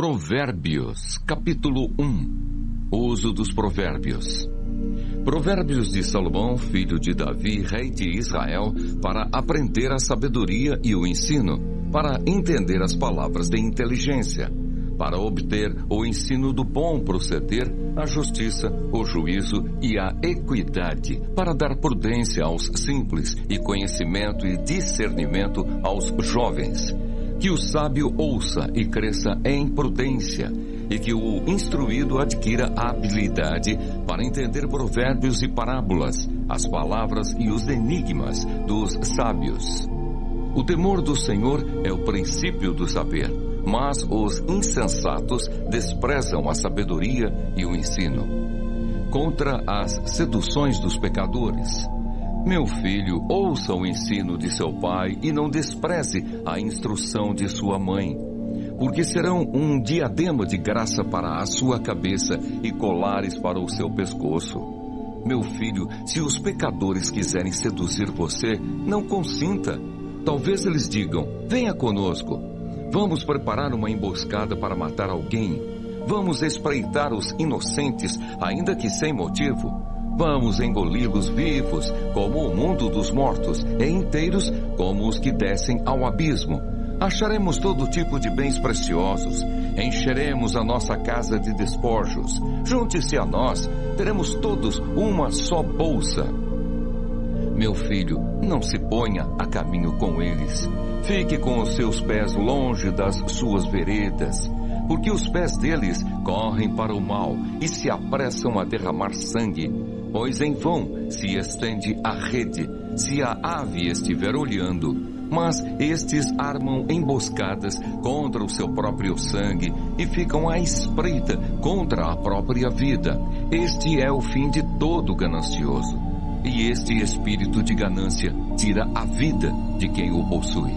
Provérbios, capítulo 1. Uso dos provérbios. Provérbios de Salomão, filho de Davi, rei de Israel, para aprender a sabedoria e o ensino, para entender as palavras de inteligência, para obter o ensino do bom proceder, a justiça, o juízo e a equidade, para dar prudência aos simples e conhecimento e discernimento aos jovens. Que o sábio ouça e cresça em prudência, e que o instruído adquira habilidade para entender provérbios e parábolas, as palavras e os enigmas dos sábios. O temor do Senhor é o princípio do saber, mas os insensatos desprezam a sabedoria e o ensino. Contra as seduções dos pecadores. Meu filho, ouça o ensino de seu pai e não despreze a instrução de sua mãe, porque serão um diadema de graça para a sua cabeça e colares para o seu pescoço. Meu filho, se os pecadores quiserem seduzir você, não consinta. Talvez eles digam: venha conosco. Vamos preparar uma emboscada para matar alguém. Vamos espreitar os inocentes, ainda que sem motivo. Vamos engoli-los vivos, como o mundo dos mortos, e inteiros, como os que descem ao abismo. Acharemos todo tipo de bens preciosos. Encheremos a nossa casa de despojos. Junte-se a nós, teremos todos uma só bolsa. Meu filho, não se ponha a caminho com eles. Fique com os seus pés longe das suas veredas, porque os pés deles correm para o mal e se apressam a derramar sangue. Pois em vão se estende a rede, se a ave estiver olhando. Mas estes armam emboscadas contra o seu próprio sangue e ficam à espreita contra a própria vida. Este é o fim de todo ganancioso. E este espírito de ganância tira a vida de quem o possui.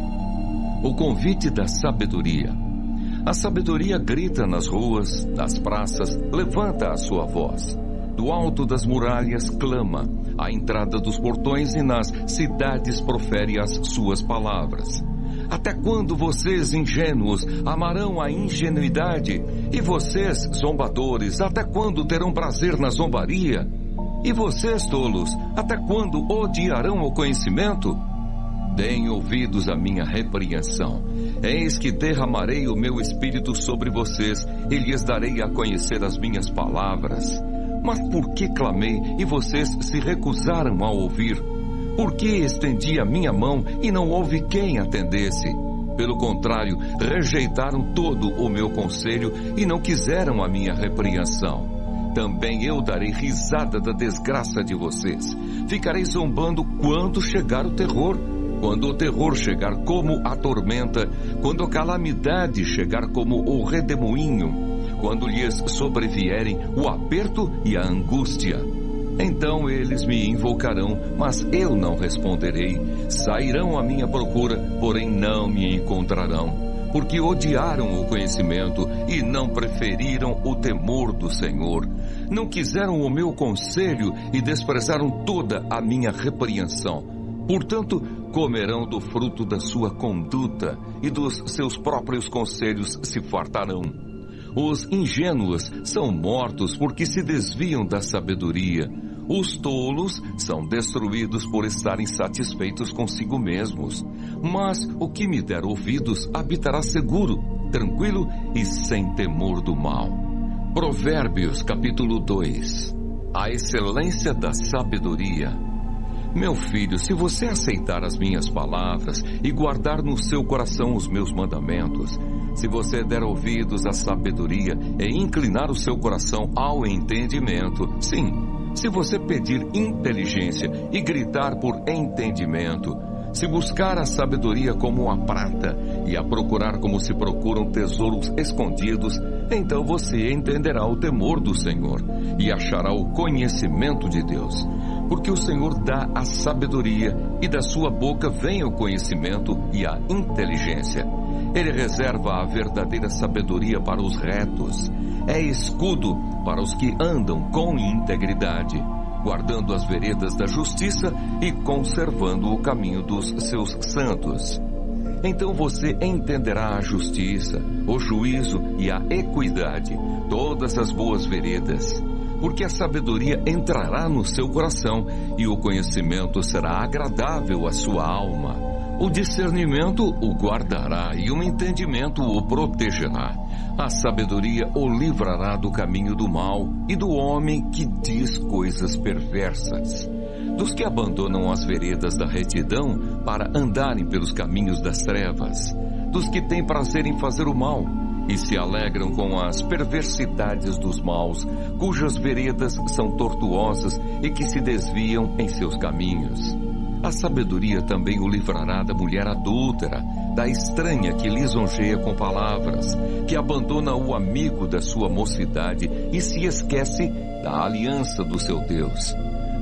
O convite da sabedoria. A sabedoria grita nas ruas, nas praças, levanta a sua voz. Do alto das muralhas clama, à entrada dos portões e nas cidades profere as suas palavras. Até quando vocês ingênuos amarão a ingenuidade? E vocês, zombadores, até quando terão prazer na zombaria? E vocês, tolos, até quando odiarão o conhecimento? Deem ouvidos à minha repreensão. Eis que derramarei o meu espírito sobre vocês e lhes darei a conhecer as minhas palavras. Mas por que clamei e vocês se recusaram a ouvir? Por que estendi a minha mão e não houve quem atendesse? Pelo contrário, rejeitaram todo o meu conselho e não quiseram a minha repreensão. Também eu darei risada da desgraça de vocês. Ficarei zombando quando chegar o terror. Quando o terror chegar como a tormenta, quando a calamidade chegar como o redemoinho, quando lhes sobrevierem o aperto e a angústia. Então eles me invocarão, mas eu não responderei. Sairão à minha procura, porém não me encontrarão, porque odiaram o conhecimento e não preferiram o temor do Senhor. Não quiseram o meu conselho e desprezaram toda a minha repreensão. Portanto, comerão do fruto da sua conduta e dos seus próprios conselhos se fartarão. Os ingênuos são mortos porque se desviam da sabedoria. Os tolos são destruídos por estarem satisfeitos consigo mesmos. Mas o que me der ouvidos habitará seguro, tranquilo e sem temor do mal. Provérbios, capítulo 2. A excelência da sabedoria. Meu filho, se você aceitar as minhas palavras e guardar no seu coração os meus mandamentos, se você der ouvidos à sabedoria e inclinar o seu coração ao entendimento, sim, se você pedir inteligência e gritar por entendimento, se buscar a sabedoria como a prata e a procurar como se procuram tesouros escondidos, então você entenderá o temor do Senhor e achará o conhecimento de Deus. Porque o Senhor dá a sabedoria e da sua boca vem o conhecimento e a inteligência. Ele reserva a verdadeira sabedoria para os retos. É escudo para os que andam com integridade, guardando as veredas da justiça e conservando o caminho dos seus santos. Então você entenderá a justiça, o juízo e a equidade, todas as boas veredas. Porque a sabedoria entrará no seu coração e o conhecimento será agradável à sua alma. O discernimento o guardará e o entendimento o protegerá. A sabedoria o livrará do caminho do mal e do homem que diz coisas perversas. Dos que abandonam as veredas da retidão para andarem pelos caminhos das trevas. Dos que têm prazer em fazer o mal e se alegram com as perversidades dos maus, cujas veredas são tortuosas e que se desviam em seus caminhos. A sabedoria também o livrará da mulher adúltera, da estranha que lisonjeia com palavras, que abandona o amigo da sua mocidade e se esquece da aliança do seu Deus.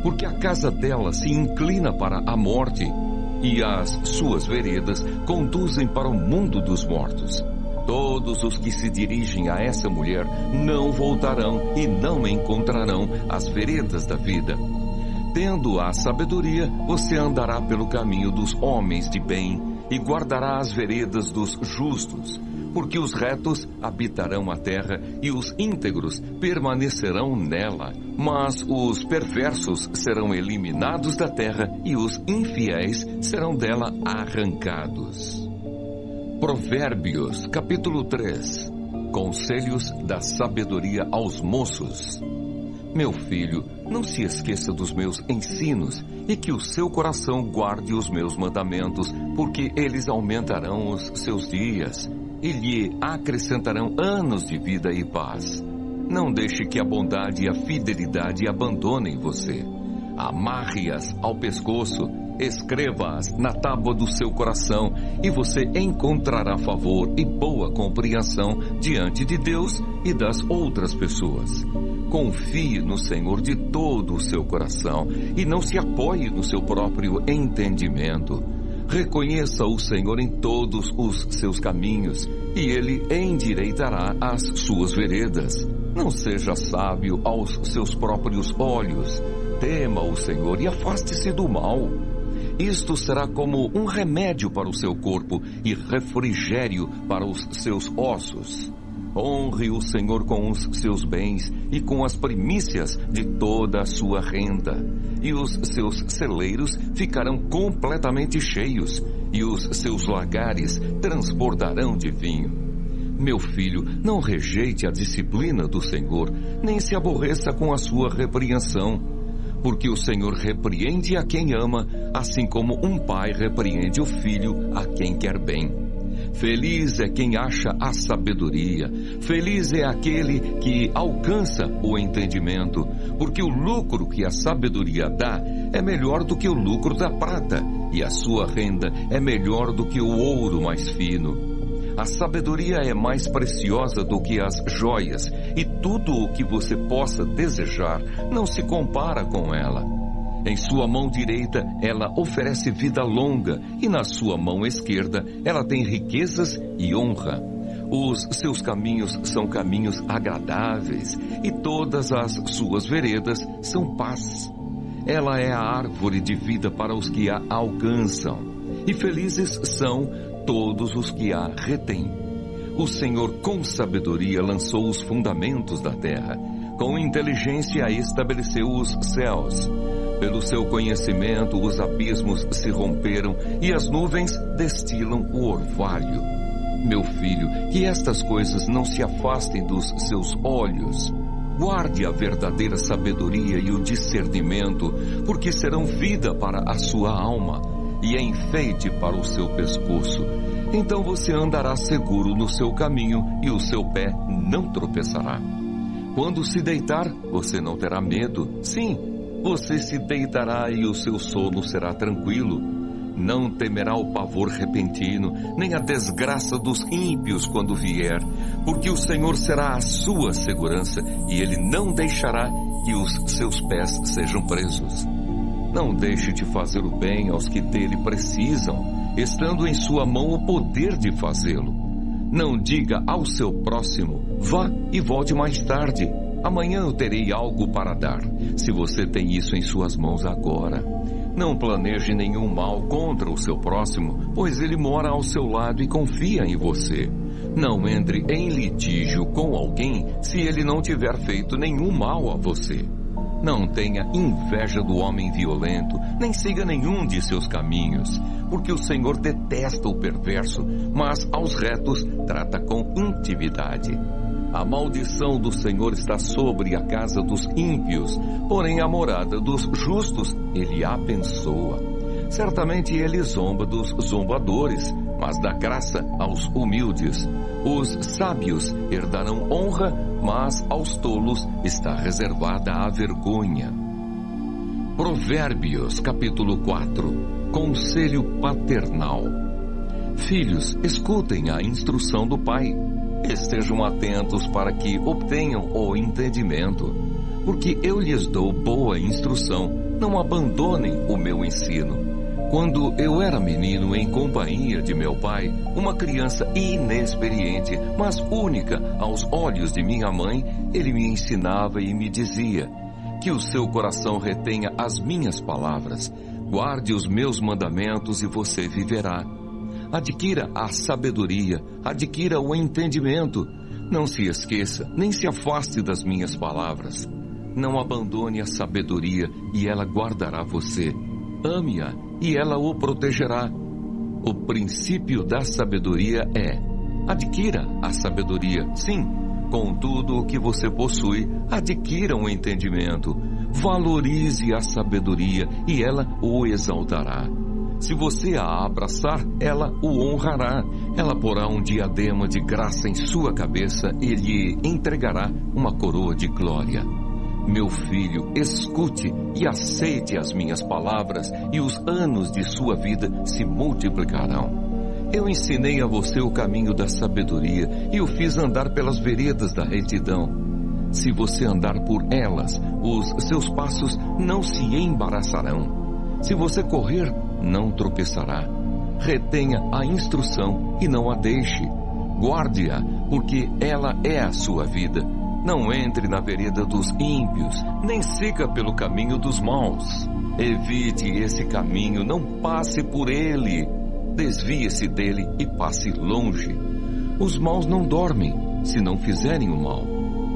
Porque a casa dela se inclina para a morte e as suas veredas conduzem para o mundo dos mortos. Todos os que se dirigem a essa mulher não voltarão e não encontrarão as veredas da vida. Tendo a sabedoria, você andará pelo caminho dos homens de bem e guardará as veredas dos justos, porque os retos habitarão a terra e os íntegros permanecerão nela, mas os perversos serão eliminados da terra e os infiéis serão dela arrancados. Provérbios, capítulo 3. Conselhos da sabedoria aos moços. Meu filho, não se esqueça dos meus ensinos e que o seu coração guarde os meus mandamentos, porque eles aumentarão os seus dias e lhe acrescentarão anos de vida e paz. Não deixe que a bondade e a fidelidade abandonem você. Amarre-as ao pescoço, escreva-as na tábua do seu coração e você encontrará favor e boa compreensão diante de Deus e das outras pessoas. Confie no Senhor de todo o seu coração e não se apoie no seu próprio entendimento. Reconheça o Senhor em todos os seus caminhos e Ele endireitará as suas veredas. Não seja sábio aos seus próprios olhos. Tema o Senhor e afaste-se do mal. Isto será como um remédio para o seu corpo e refrigério para os seus ossos. Honre o Senhor com os seus bens e com as primícias de toda a sua renda. E os seus celeiros ficarão completamente cheios, e os seus lagares transbordarão de vinho. Meu filho, não rejeite a disciplina do Senhor, nem se aborreça com a sua repreensão. Porque o Senhor repreende a quem ama, assim como um pai repreende o filho a quem quer bem. Feliz é quem acha a sabedoria, feliz é aquele que alcança o entendimento, porque o lucro que a sabedoria dá é melhor do que o lucro da prata, e a sua renda é melhor do que o ouro mais fino. A sabedoria é mais preciosa do que as joias, e tudo o que você possa desejar não se compara com ela. Em sua mão direita ela oferece vida longa, e na sua mão esquerda ela tem riquezas e honra. Os seus caminhos são caminhos agradáveis, e todas as suas veredas são paz. Ela é a árvore de vida para os que a alcançam, e felizes são todos os que a retêm. O Senhor com sabedoria lançou os fundamentos da terra, com inteligência estabeleceu os céus. Pelo seu conhecimento os abismos se romperam e as nuvens destilam o orvalho. Meu filho, que estas coisas não se afastem dos seus olhos. Guarde a verdadeira sabedoria e o discernimento, porque serão vida para a sua alma e enfeite para o seu pescoço. Então você andará seguro no seu caminho e o seu pé não tropeçará. Quando se deitar, você não terá medo. Sim, você se deitará e o seu sono será tranquilo. Não temerá o pavor repentino, nem a desgraça dos ímpios quando vier, porque o Senhor será a sua segurança e Ele não deixará que os seus pés sejam presos. Não deixe de fazer o bem aos que dele precisam, estando em sua mão o poder de fazê-lo. Não diga ao seu próximo, vá e volte mais tarde. Amanhã eu terei algo para dar, se você tem isso em suas mãos agora. Não planeje nenhum mal contra o seu próximo, pois ele mora ao seu lado e confia em você. Não entre em litígio com alguém se ele não tiver feito nenhum mal a você. Não tenha inveja do homem violento, nem siga nenhum de seus caminhos, porque o Senhor detesta o perverso, mas aos retos trata com intimidade. A maldição do Senhor está sobre a casa dos ímpios, porém a morada dos justos ele abençoa. Certamente ele zomba dos zombadores, mas dá graça aos humildes. Os sábios herdarão honra, mas aos tolos está reservada a vergonha. Provérbios, capítulo 4. Conselho paternal. Filhos, escutem a instrução do pai. Estejam atentos para que obtenham o entendimento, porque eu lhes dou boa instrução. Não abandonem o meu ensino. Quando eu era menino em companhia de meu pai, uma criança inexperiente, mas única aos olhos de minha mãe, ele me ensinava e me dizia: que o seu coração retenha as minhas palavras, guarde os meus mandamentos e você viverá. Adquira a sabedoria, adquira o entendimento. Não se esqueça, nem se afaste das minhas palavras. Não abandone a sabedoria e ela guardará você. Ame-a e ela o protegerá. O princípio da sabedoria é: adquira a sabedoria. Sim, com tudo o que você possui, adquira um entendimento. Valorize a sabedoria e ela o exaltará. Se você a abraçar, ela o honrará. Ela porá um diadema de graça em sua cabeça e lhe entregará uma coroa de glória. Meu filho, escute e aceite as minhas palavras, e os anos de sua vida se multiplicarão. Eu ensinei a você o caminho da sabedoria e o fiz andar pelas veredas da retidão. Se você andar por elas, os seus passos não se embaraçarão. Se você correr, não tropeçará. Retenha a instrução e não a deixe. Guarde-a, porque ela é a sua vida. Não entre na vereda dos ímpios, nem siga pelo caminho dos maus. Evite esse caminho, não passe por ele. Desvie-se dele e passe longe. Os maus não dormem, se não fizerem o mal.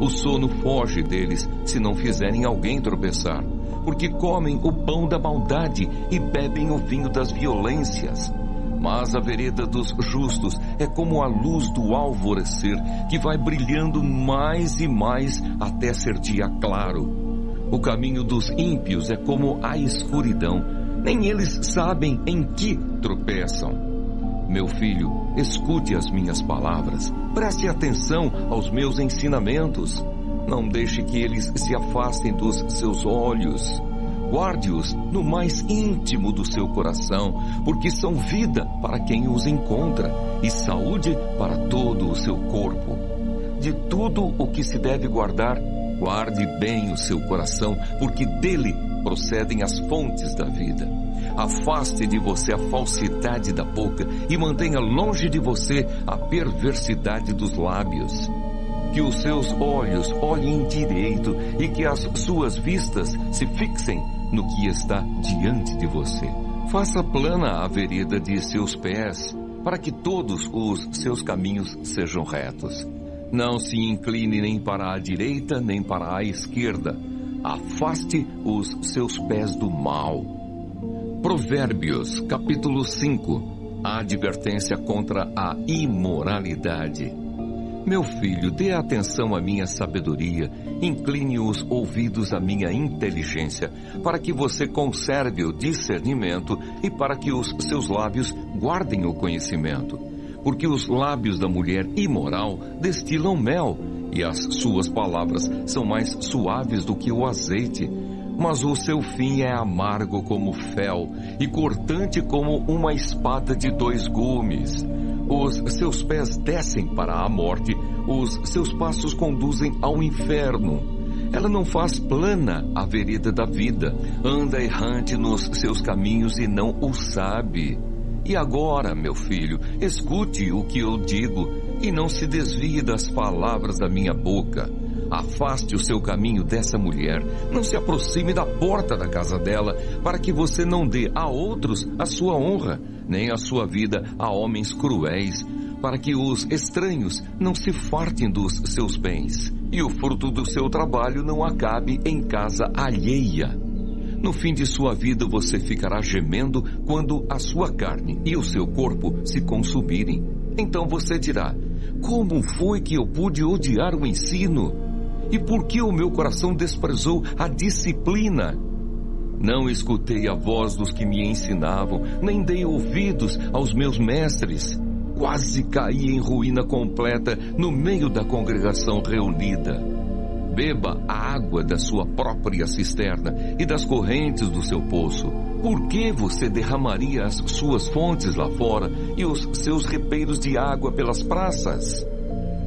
O sono foge deles, se não fizerem alguém tropeçar. Porque comem o pão da maldade e bebem o vinho das violências. Mas a vereda dos justos é como a luz do alvorecer, que vai brilhando mais e mais até ser dia claro. O caminho dos ímpios é como a escuridão, nem eles sabem em que tropeçam. Meu filho, escute as minhas palavras, preste atenção aos meus ensinamentos. Não deixe que eles se afastem dos seus olhos. Guarde-os no mais íntimo do seu coração, porque são vida para quem os encontra e saúde para todo o seu corpo. De tudo o que se deve guardar, guarde bem o seu coração, porque dele procedem as fontes da vida. Afaste de você a falsidade da boca e mantenha longe de você a perversidade dos lábios. Que os seus olhos olhem direito e que as suas vistas se fixem no que está diante de você. Faça plana a vereda de seus pés, para que todos os seus caminhos sejam retos. Não se incline nem para a direita, nem para a esquerda. Afaste os seus pés do mal. Provérbios, capítulo 5. A advertência contra a imoralidade. Meu filho, dê atenção à minha sabedoria, incline os ouvidos à minha inteligência, para que você conserve o discernimento e para que os seus lábios guardem o conhecimento. Porque os lábios da mulher imoral destilam mel, e as suas palavras são mais suaves do que o azeite. Mas o seu fim é amargo como fel, e cortante como uma espada de 2 gumes. Os seus pés descem para a morte, os seus passos conduzem ao inferno. Ela não faz plana a vereda da vida, anda errante nos seus caminhos e não o sabe. E agora, meu filho, escute o que eu digo e não se desvie das palavras da minha boca. Afaste o seu caminho dessa mulher. Não se aproxime da porta da casa dela, para que você não dê a outros a sua honra, nem a sua vida a homens cruéis, para que os estranhos não se fartem dos seus bens, e o fruto do seu trabalho não acabe em casa alheia. No fim de sua vida você ficará gemendo quando a sua carne e o seu corpo se consumirem. Então você dirá: como foi que eu pude odiar o ensino? E por que o meu coração desprezou a disciplina? Não escutei a voz dos que me ensinavam, nem dei ouvidos aos meus mestres. Quase caí em ruína completa no meio da congregação reunida. Beba a água da sua própria cisterna e das correntes do seu poço. Por que você derramaria as suas fontes lá fora e os seus ribeiros de água pelas praças?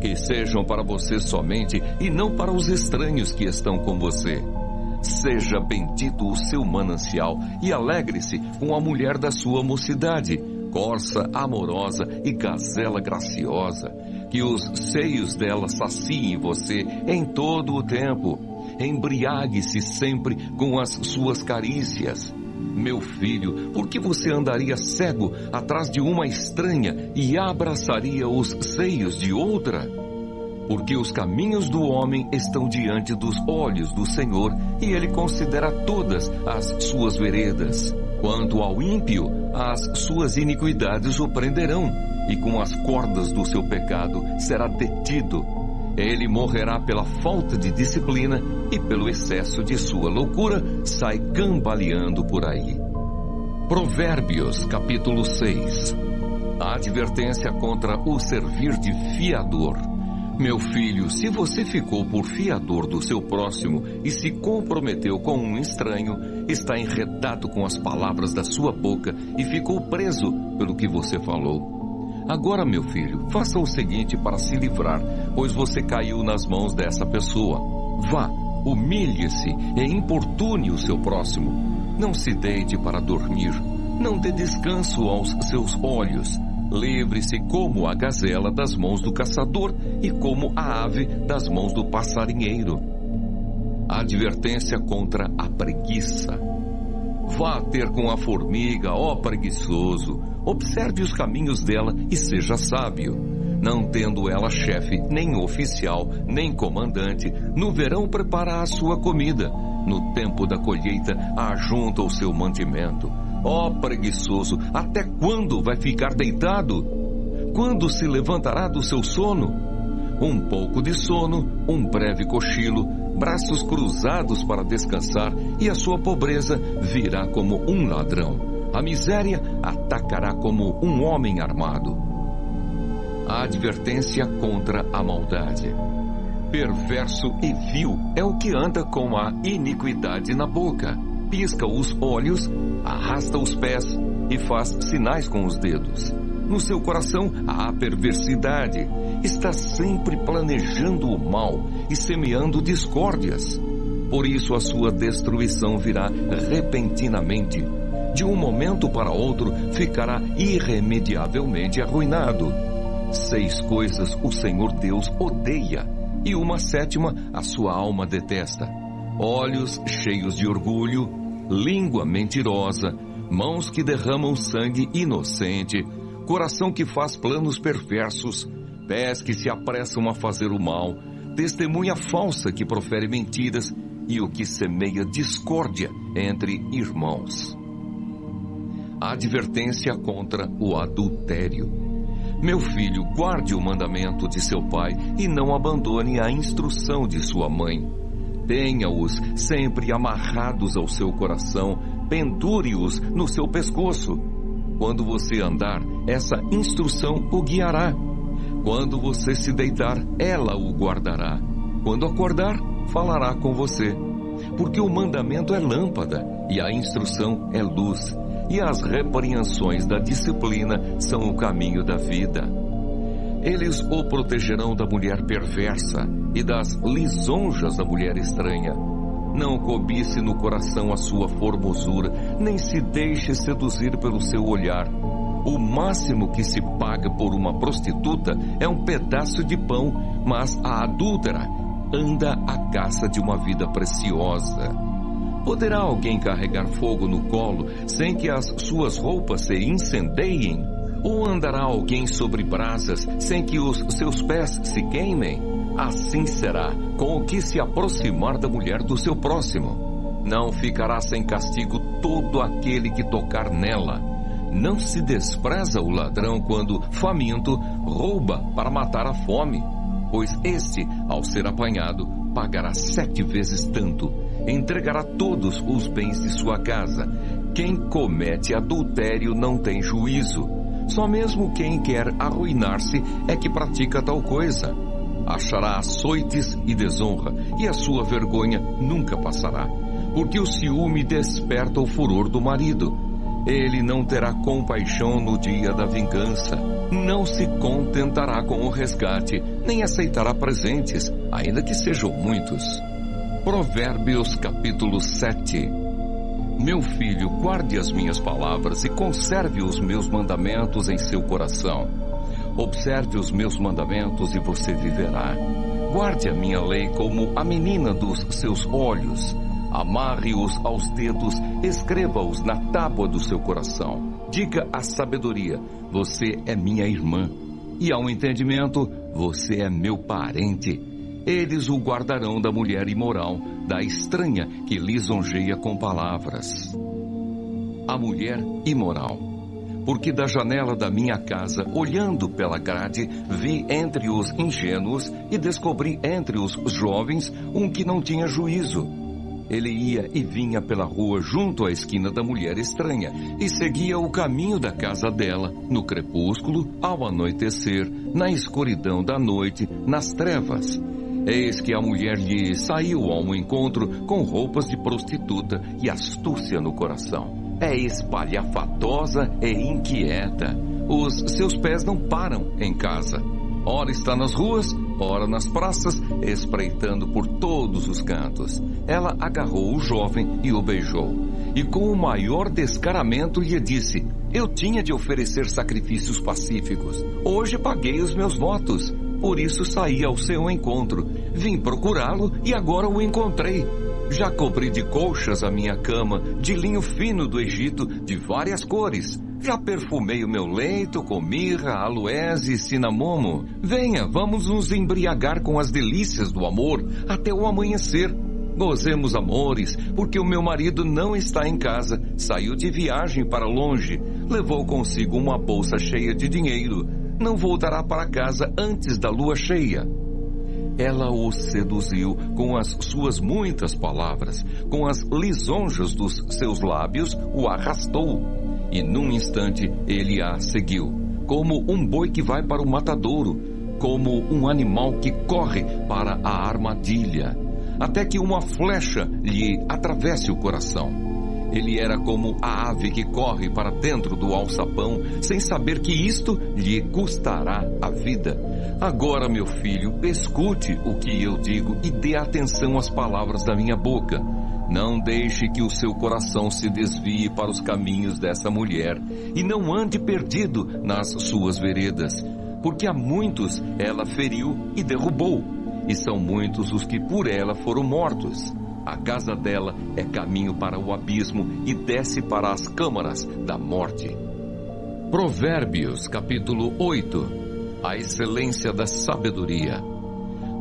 Que sejam para você somente e não para os estranhos que estão com você. Seja bendito o seu manancial e alegre-se com a mulher da sua mocidade, corça amorosa e gazela graciosa. Que os seios dela saciem você em todo o tempo. Embriague-se sempre com as suas carícias. Meu filho, por que você andaria cego atrás de uma estranha e abraçaria os seios de outra? Porque os caminhos do homem estão diante dos olhos do Senhor, e ele considera todas as suas veredas. Quanto ao ímpio, as suas iniquidades o prenderão, e com as cordas do seu pecado será detido. Ele morrerá pela falta de disciplina, e pelo excesso de sua loucura sai cambaleando por aí. Provérbios, capítulo 6. A advertência contra o servir de fiador. Meu filho, se você ficou por fiador do seu próximo e se comprometeu com um estranho, está enredado com as palavras da sua boca e ficou preso pelo que você falou. Agora, meu filho, faça o seguinte para se livrar, pois você caiu nas mãos dessa pessoa. Vá, humilhe-se e importune o seu próximo. Não se deite para dormir. Não dê descanso aos seus olhos. Livre-se como a gazela das mãos do caçador e como a ave das mãos do passarinheiro. Advertência contra a preguiça. Vá ter com a formiga, ó preguiçoso. Observe os caminhos dela e seja sábio. Não tendo ela chefe, nem oficial, nem comandante, no verão prepara a sua comida. No tempo da colheita, ajunta o seu mantimento. Ó preguiçoso, até quando vai ficar deitado? Quando se levantará do seu sono? Um pouco de sono, um breve cochilo, braços cruzados para descansar, e a sua pobreza virá como um ladrão. A miséria atacará como um homem armado. A advertência contra a maldade. Perverso e vil é o que anda com a iniquidade na boca. Pisca os olhos, arrasta os pés e faz sinais com os dedos. No seu coração há perversidade. Está sempre planejando o mal e semeando discórdias. Por isso a sua destruição virá repentinamente. De um momento para outro ficará irremediavelmente arruinado. 6 coisas o Senhor Deus odeia, e uma 7ª a sua alma detesta: olhos cheios de orgulho, língua mentirosa, mãos que derramam sangue inocente, coração que faz planos perversos, pés que se apressam a fazer o mal, testemunha falsa que profere mentiras e o que semeia discórdia entre irmãos. A advertência contra o adultério. Meu filho, guarde o mandamento de seu pai e não abandone a instrução de sua mãe. Tenha-os sempre amarrados ao seu coração, pendure-os no seu pescoço. Quando você andar, essa instrução o guiará. Quando você se deitar, ela o guardará. Quando acordar, falará com você. Porque o mandamento é lâmpada e a instrução é luz, e as repreensões da disciplina são o caminho da vida. Eles o protegerão da mulher perversa e das lisonjas da mulher estranha. Não cobice no coração a sua formosura, nem se deixe seduzir pelo seu olhar. O máximo que se paga por uma prostituta é um pedaço de pão, mas a adúltera anda à caça de uma vida preciosa. Poderá alguém carregar fogo no colo sem que as suas roupas se incendeiem? Ou andará alguém sobre brasas sem que os seus pés se queimem? Assim será com o que se aproximar da mulher do seu próximo. Não ficará sem castigo todo aquele que tocar nela. Não se despreza o ladrão quando, faminto, rouba para matar a fome, pois este, ao ser apanhado, pagará 7 vezes tanto. Entregará todos os bens de sua casa. Quem comete adultério não tem juízo. Só mesmo quem quer arruinar-se é que pratica tal coisa. Achará açoites e desonra, e a sua vergonha nunca passará. Porque o ciúme desperta o furor do marido. Ele não terá compaixão no dia da vingança. Não se contentará com o resgate, nem aceitará presentes, ainda que sejam muitos. Provérbios capítulo 7. Meu filho, guarde as minhas palavras e conserve os meus mandamentos em seu coração. Observe os meus mandamentos e você viverá. Guarde a minha lei como a menina dos seus olhos. Amarre-os aos dedos, escreva-os na tábua do seu coração. Diga à sabedoria, você é minha irmã. E ao entendimento, você é meu parente. Eles o guardarão da mulher imoral, da estranha que lisonjeia com palavras. A mulher imoral. Porque da janela da minha casa, olhando pela grade, vi entre os ingênuos e descobri entre os jovens um que não tinha juízo. Ele ia e vinha pela rua junto à esquina da mulher estranha e seguia o caminho da casa dela, no crepúsculo, ao anoitecer, na escuridão da noite, nas trevas. Eis que a mulher lhe saiu ao encontro com roupas de prostituta e astúcia no coração. É espalhafatosa e inquieta. Os seus pés não param em casa. Ora está nas ruas, ora nas praças, espreitando por todos os cantos. Ela agarrou o jovem e o beijou. E com o maior descaramento lhe disse: eu tinha de oferecer sacrifícios pacíficos. Hoje paguei os meus votos. Por isso saí ao seu encontro. Vim procurá-lo e agora o encontrei. Já cobri de colchas a minha cama, de linho fino do Egito, de várias cores. Já perfumei o meu leito com mirra, aloés e cinamomo. Venha, vamos nos embriagar com as delícias do amor até o amanhecer. Gozemos amores, porque o meu marido não está em casa. Saiu de viagem para longe. Levou consigo uma bolsa cheia de dinheiro. Não voltará para casa antes da lua cheia. Ela o seduziu com as suas muitas palavras, com as lisonjas dos seus lábios o arrastou. E num instante ele a seguiu, como um boi que vai para o matadouro, como um animal que corre para a armadilha, até que uma flecha lhe atravesse o coração. Ele era como a ave que corre para dentro do alçapão, sem saber que isto lhe custará a vida. Agora, meu filho, escute o que eu digo e dê atenção às palavras da minha boca. Não deixe que o seu coração se desvie para os caminhos dessa mulher, e não ande perdido nas suas veredas, porque a muitos ela feriu e derrubou, e são muitos os que por ela foram mortos. A casa dela é caminho para o abismo e desce para as câmaras da morte. Provérbios, capítulo 8. A excelência da sabedoria.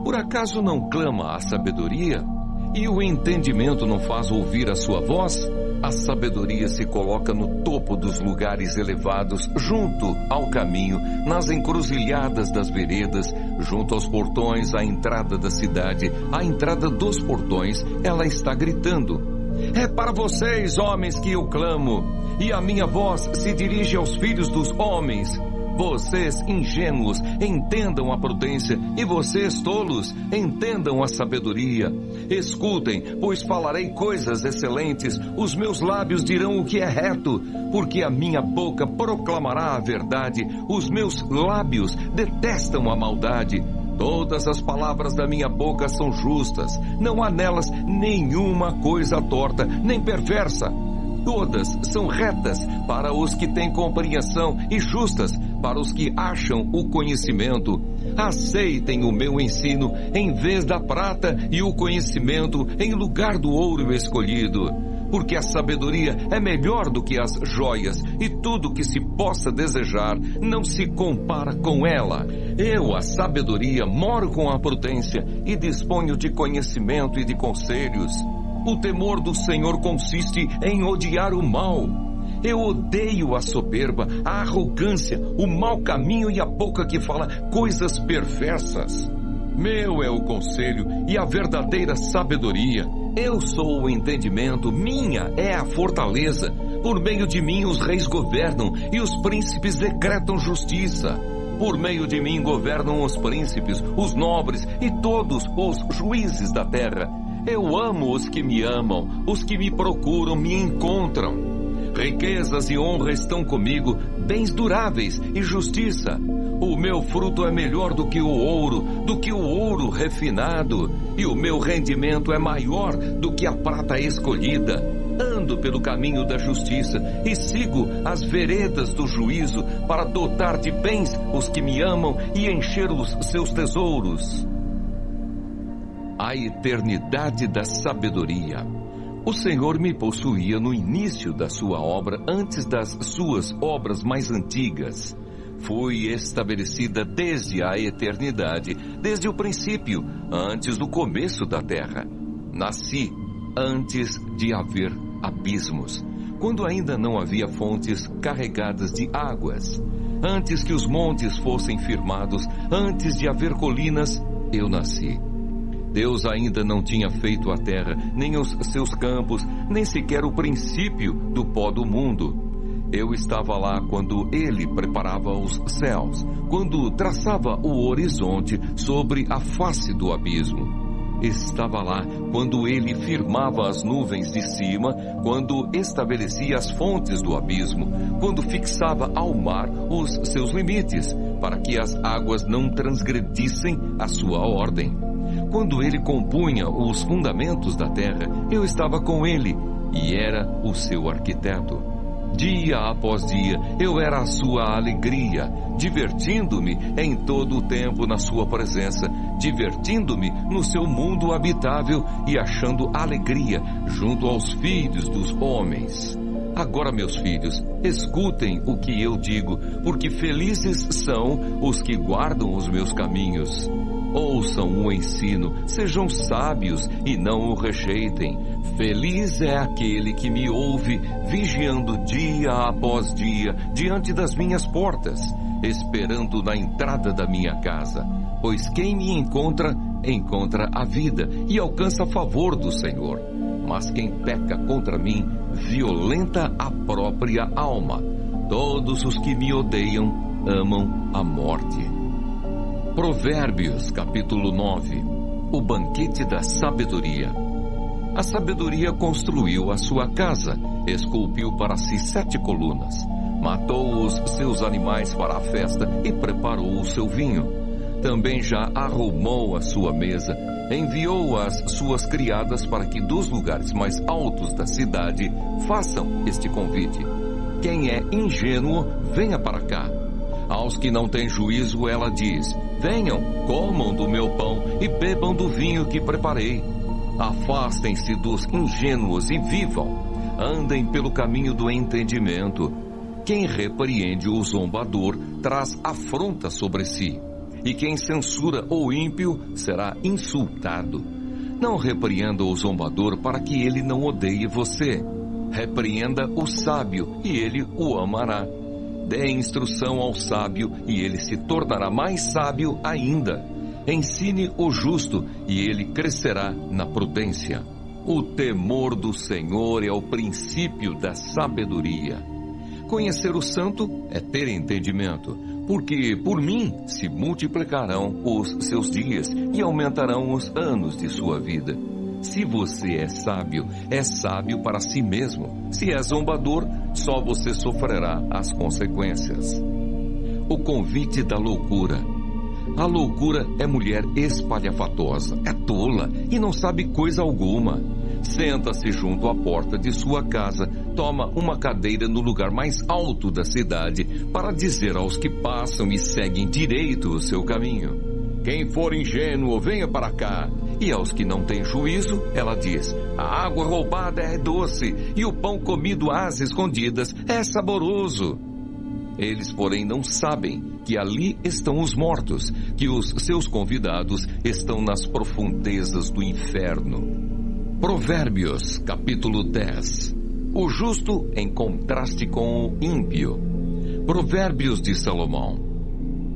Por acaso não clama a sabedoria? E o entendimento não faz ouvir a sua voz? A sabedoria se coloca no topo dos lugares elevados, junto ao caminho, nas encruzilhadas das veredas, junto aos portões, à entrada da cidade, à entrada dos portões, ela está gritando: é para vocês, homens, que eu clamo, e a minha voz se dirige aos filhos dos homens. Vocês, ingênuos, entendam a prudência, e vocês, tolos, entendam a sabedoria. Escutem, pois falarei coisas excelentes, os meus lábios dirão o que é reto, porque a minha boca proclamará a verdade, os meus lábios detestam a maldade. Todas as palavras da minha boca são justas, não há nelas nenhuma coisa torta, nem perversa. Todas são retas para os que têm compreensão e justas para os que acham o conhecimento. Aceitem o meu ensino em vez da prata e o conhecimento em lugar do ouro escolhido. Porque a sabedoria é melhor do que as joias, e tudo que se possa desejar não se compara com ela. Eu, a sabedoria, moro com a prudência e disponho de conhecimento e de conselhos. O temor do Senhor consiste em odiar o mal. Eu odeio a soberba, a arrogância, o mau caminho e a boca que fala coisas perversas. Meu é o conselho e a verdadeira sabedoria. Eu sou o entendimento, minha é a fortaleza. Por meio de mim os reis governam e os príncipes decretam justiça. Por meio de mim governam os príncipes, os nobres e todos os juízes da terra. Eu amo os que me amam, os que me procuram me encontram. Riquezas e honra estão comigo, bens duráveis e justiça. O meu fruto é melhor do que o ouro refinado, e o meu rendimento é maior do que a prata escolhida. Ando pelo caminho da justiça e sigo as veredas do juízo para dotar de bens os que me amam e encher os seus tesouros. A eternidade da sabedoria. O Senhor me possuía no início da sua obra, antes das suas obras mais antigas. Fui estabelecida desde a eternidade, desde o princípio, antes do começo da terra. Nasci antes de haver abismos, quando ainda não havia fontes carregadas de águas. Antes que os montes fossem firmados, antes de haver colinas, eu nasci. Deus ainda não tinha feito a terra, nem os seus campos, nem sequer o princípio do pó do mundo. Eu estava lá quando Ele preparava os céus, quando traçava o horizonte sobre a face do abismo. Estava lá quando Ele firmava as nuvens de cima, quando estabelecia as fontes do abismo, quando fixava ao mar os seus limites, para que as águas não transgredissem a sua ordem. Quando Ele compunha os fundamentos da terra, eu estava com Ele e era o seu arquiteto. Dia após dia, eu era a sua alegria, divertindo-me em todo o tempo na sua presença, divertindo-me no seu mundo habitável e achando alegria junto aos filhos dos homens. Agora, meus filhos, escutem o que eu digo, porque felizes são os que guardam os meus caminhos. Ouçam o ensino, sejam sábios e não o rejeitem. Feliz é aquele que me ouve, vigiando dia após dia, diante das minhas portas, esperando na entrada da minha casa. Pois quem me encontra, encontra a vida e alcança favor do Senhor. Mas quem peca contra mim, violenta a própria alma. Todos os que me odeiam, amam a morte. Provérbios, capítulo 9. O banquete da sabedoria. A sabedoria construiu a sua casa, esculpiu para si 7 colunas, matou os seus animais para a festa e preparou o seu vinho. Também já arrumou a sua mesa, enviou as suas criadas para que dos lugares mais altos da cidade façam este convite. Quem é ingênuo, venha para cá. Aos que não têm juízo, ela diz: venham, comam do meu pão e bebam do vinho que preparei. Afastem-se dos ingênuos e vivam. Andem pelo caminho do entendimento. Quem repreende o zombador traz afronta sobre si, e quem censura o ímpio será insultado. Não repreenda o zombador para que ele não odeie você. Repreenda o sábio e ele o amará. Dê instrução ao sábio e ele se tornará mais sábio ainda. Ensine o justo e ele crescerá na prudência. O temor do Senhor é o princípio da sabedoria. Conhecer o santo é ter entendimento, porque por mim se multiplicarão os seus dias e aumentarão os anos de sua vida. Se você é sábio para si mesmo. Se é zombador, só você sofrerá as consequências. O convite da loucura. A loucura é mulher espalhafatosa, é tola e não sabe coisa alguma. senta-se junto à porta de sua casa, toma uma cadeira no lugar mais alto da cidade, para dizer aos que passam e seguem direito o seu caminho: quem for ingênuo, venha para cá. E aos que não têm juízo, ela diz: a água roubada é doce, e o pão comido às escondidas é saboroso. Eles, porém, não sabem que ali estão os mortos, que os seus convidados estão nas profundezas do inferno. Provérbios, capítulo 10. O justo em contraste com o ímpio. Provérbios de Salomão.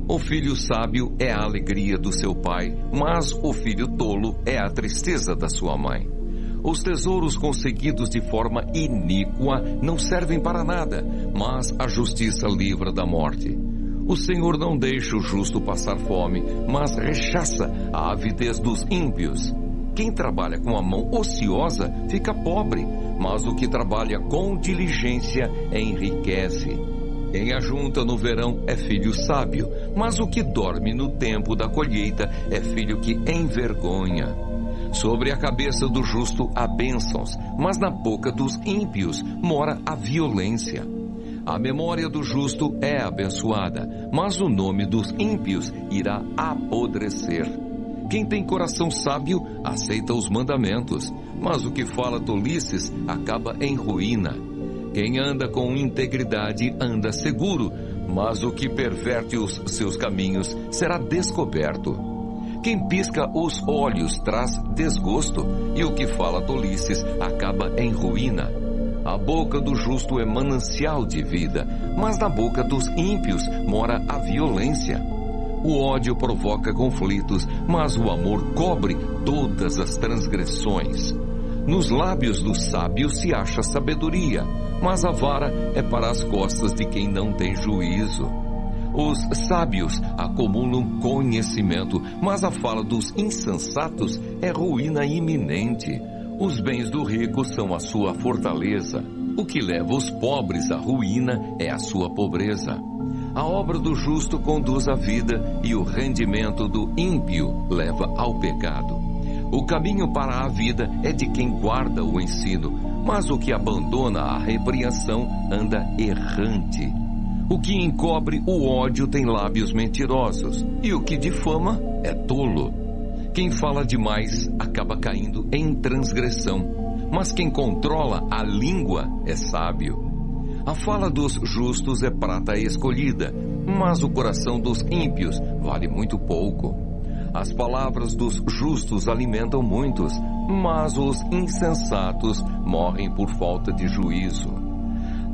O filho sábio é a alegria do seu pai, mas o filho tolo é a tristeza da sua mãe. Os tesouros conseguidos de forma iníqua não servem para nada, mas a justiça livra da morte. O Senhor não deixa o justo passar fome, mas rechaça a avidez dos ímpios. Quem trabalha com a mão ociosa fica pobre, mas o que trabalha com diligência enriquece. Quem ajunta no verão é filho sábio, mas o que dorme no tempo da colheita é filho que envergonha. Sobre a cabeça do justo há bênçãos, mas na boca dos ímpios mora a violência. A memória do justo é abençoada, mas o nome dos ímpios irá apodrecer. Quem tem coração sábio aceita os mandamentos, mas o que fala tolices acaba em ruína. Quem anda com integridade anda seguro, mas o que perverte os seus caminhos será descoberto. Quem pisca os olhos traz desgosto, e o que fala tolices acaba em ruína. A boca do justo é manancial de vida, mas na boca dos ímpios mora a violência. O ódio provoca conflitos, mas o amor cobre todas as transgressões. Nos lábios do sábio se acha sabedoria, mas a vara é para as costas de quem não tem juízo. Os sábios acumulam conhecimento, mas a fala dos insensatos é ruína iminente. Os bens do rico são a sua fortaleza. O que leva os pobres à ruína é a sua pobreza. A obra do justo conduz à vida, e o rendimento do ímpio leva ao pecado. O caminho para a vida é de quem guarda o ensino, mas o que abandona a repreensão anda errante. O que encobre o ódio tem lábios mentirosos, e o que difama é tolo. Quem fala demais acaba caindo em transgressão, mas quem controla a língua é sábio. A fala dos justos é prata escolhida, mas o coração dos ímpios vale muito pouco. As palavras dos justos alimentam muitos, mas os insensatos morrem por falta de juízo.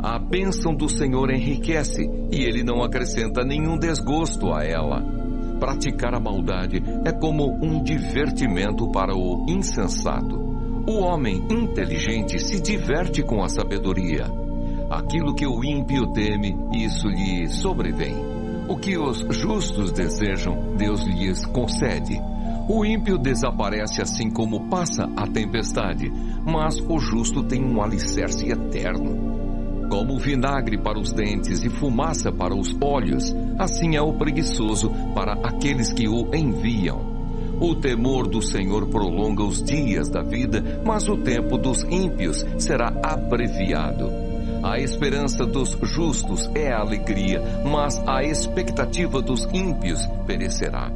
A bênção do Senhor enriquece, e ele não acrescenta nenhum desgosto a ela. Praticar a maldade é como um divertimento para o insensato. O homem inteligente se diverte com a sabedoria. Aquilo que o ímpio teme, isso lhe sobrevém. O que os justos desejam, Deus lhes concede. O ímpio desaparece assim como passa a tempestade, mas o justo tem um alicerce eterno. Como vinagre para os dentes e fumaça para os olhos, assim é o preguiçoso para aqueles que o enviam. O temor do Senhor prolonga os dias da vida, mas o tempo dos ímpios será abreviado. A esperança dos justos é a alegria, mas a expectativa dos ímpios perecerá.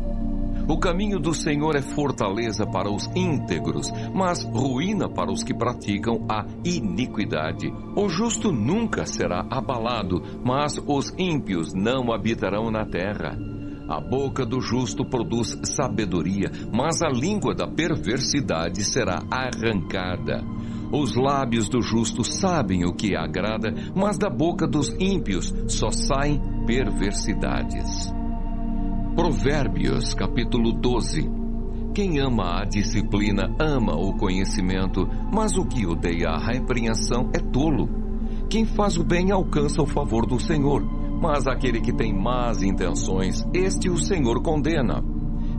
O caminho do Senhor é fortaleza para os íntegros, mas ruína para os que praticam a iniquidade. O justo nunca será abalado, mas os ímpios não habitarão na terra. A boca do justo produz sabedoria, mas a língua da perversidade será arrancada. Os lábios do justo sabem o que agrada, mas da boca dos ímpios só saem perversidades. Provérbios, capítulo 12. Quem ama a disciplina ama o conhecimento, mas o que odeia a repreensão é tolo. Quem faz o bem alcança o favor do Senhor, mas aquele que tem más intenções, este o Senhor condena.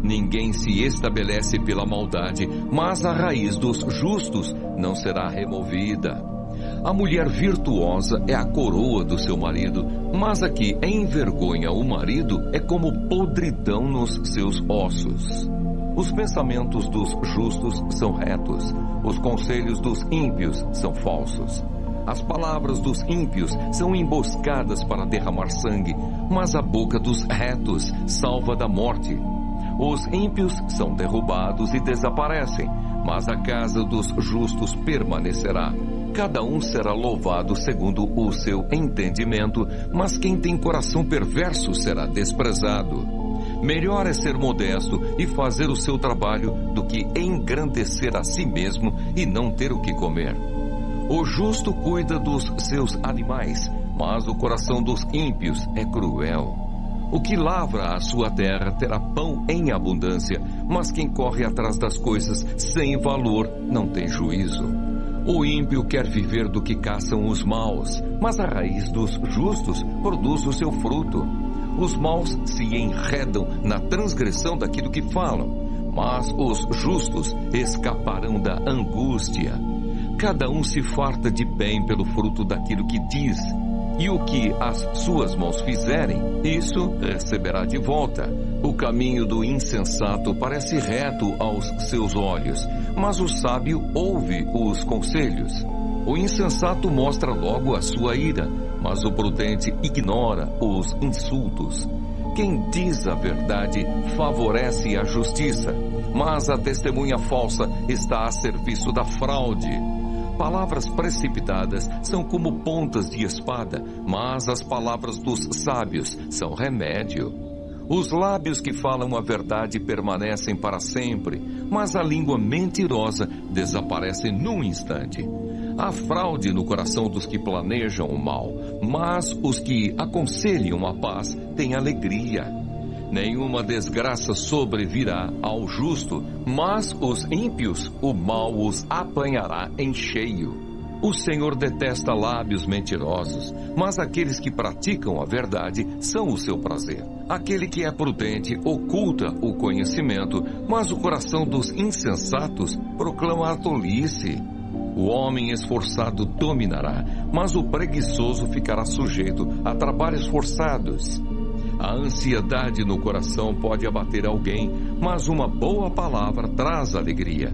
Ninguém se estabelece pela maldade, mas a raiz dos justos não será removida. A mulher virtuosa é a coroa do seu marido, mas a que envergonha o marido é como podridão nos seus ossos. Os pensamentos dos justos são retos, os conselhos dos ímpios são falsos. As palavras dos ímpios são emboscadas para derramar sangue, mas a boca dos retos salva da morte. Os ímpios são derrubados e desaparecem, mas a casa dos justos permanecerá. Cada um será louvado segundo o seu entendimento, mas quem tem coração perverso será desprezado. Melhor é ser modesto e fazer o seu trabalho do que engrandecer a si mesmo e não ter o que comer. O justo cuida dos seus animais, mas o coração dos ímpios é cruel. O que lavra a sua terra terá pão em abundância, mas quem corre atrás das coisas sem valor não tem juízo. O ímpio quer viver do que caçam os maus, mas a raiz dos justos produz o seu fruto. Os maus se enredam na transgressão daquilo que falam, mas os justos escaparão da angústia. Cada um se farta de bem pelo fruto daquilo que diz, e o que as suas mãos fizerem, isso receberá de volta. O caminho do insensato parece reto aos seus olhos, mas o sábio ouve os conselhos. O insensato mostra logo a sua ira, mas o prudente ignora os insultos. Quem diz a verdade favorece a justiça, mas a testemunha falsa está a serviço da fraude. Palavras precipitadas são como pontas de espada, mas as palavras dos sábios são remédio. Os lábios que falam a verdade permanecem para sempre, mas a língua mentirosa desaparece num instante. Há fraude no coração dos que planejam o mal, mas os que aconselham a paz têm alegria. Nenhuma desgraça sobrevirá ao justo, mas os ímpios, o mal os apanhará em cheio. O Senhor detesta lábios mentirosos, mas aqueles que praticam a verdade são o seu prazer. Aquele que é prudente oculta o conhecimento, mas o coração dos insensatos proclama a tolice. O homem esforçado dominará, mas o preguiçoso ficará sujeito a trabalhos forçados. A ansiedade no coração pode abater alguém, mas uma boa palavra traz alegria.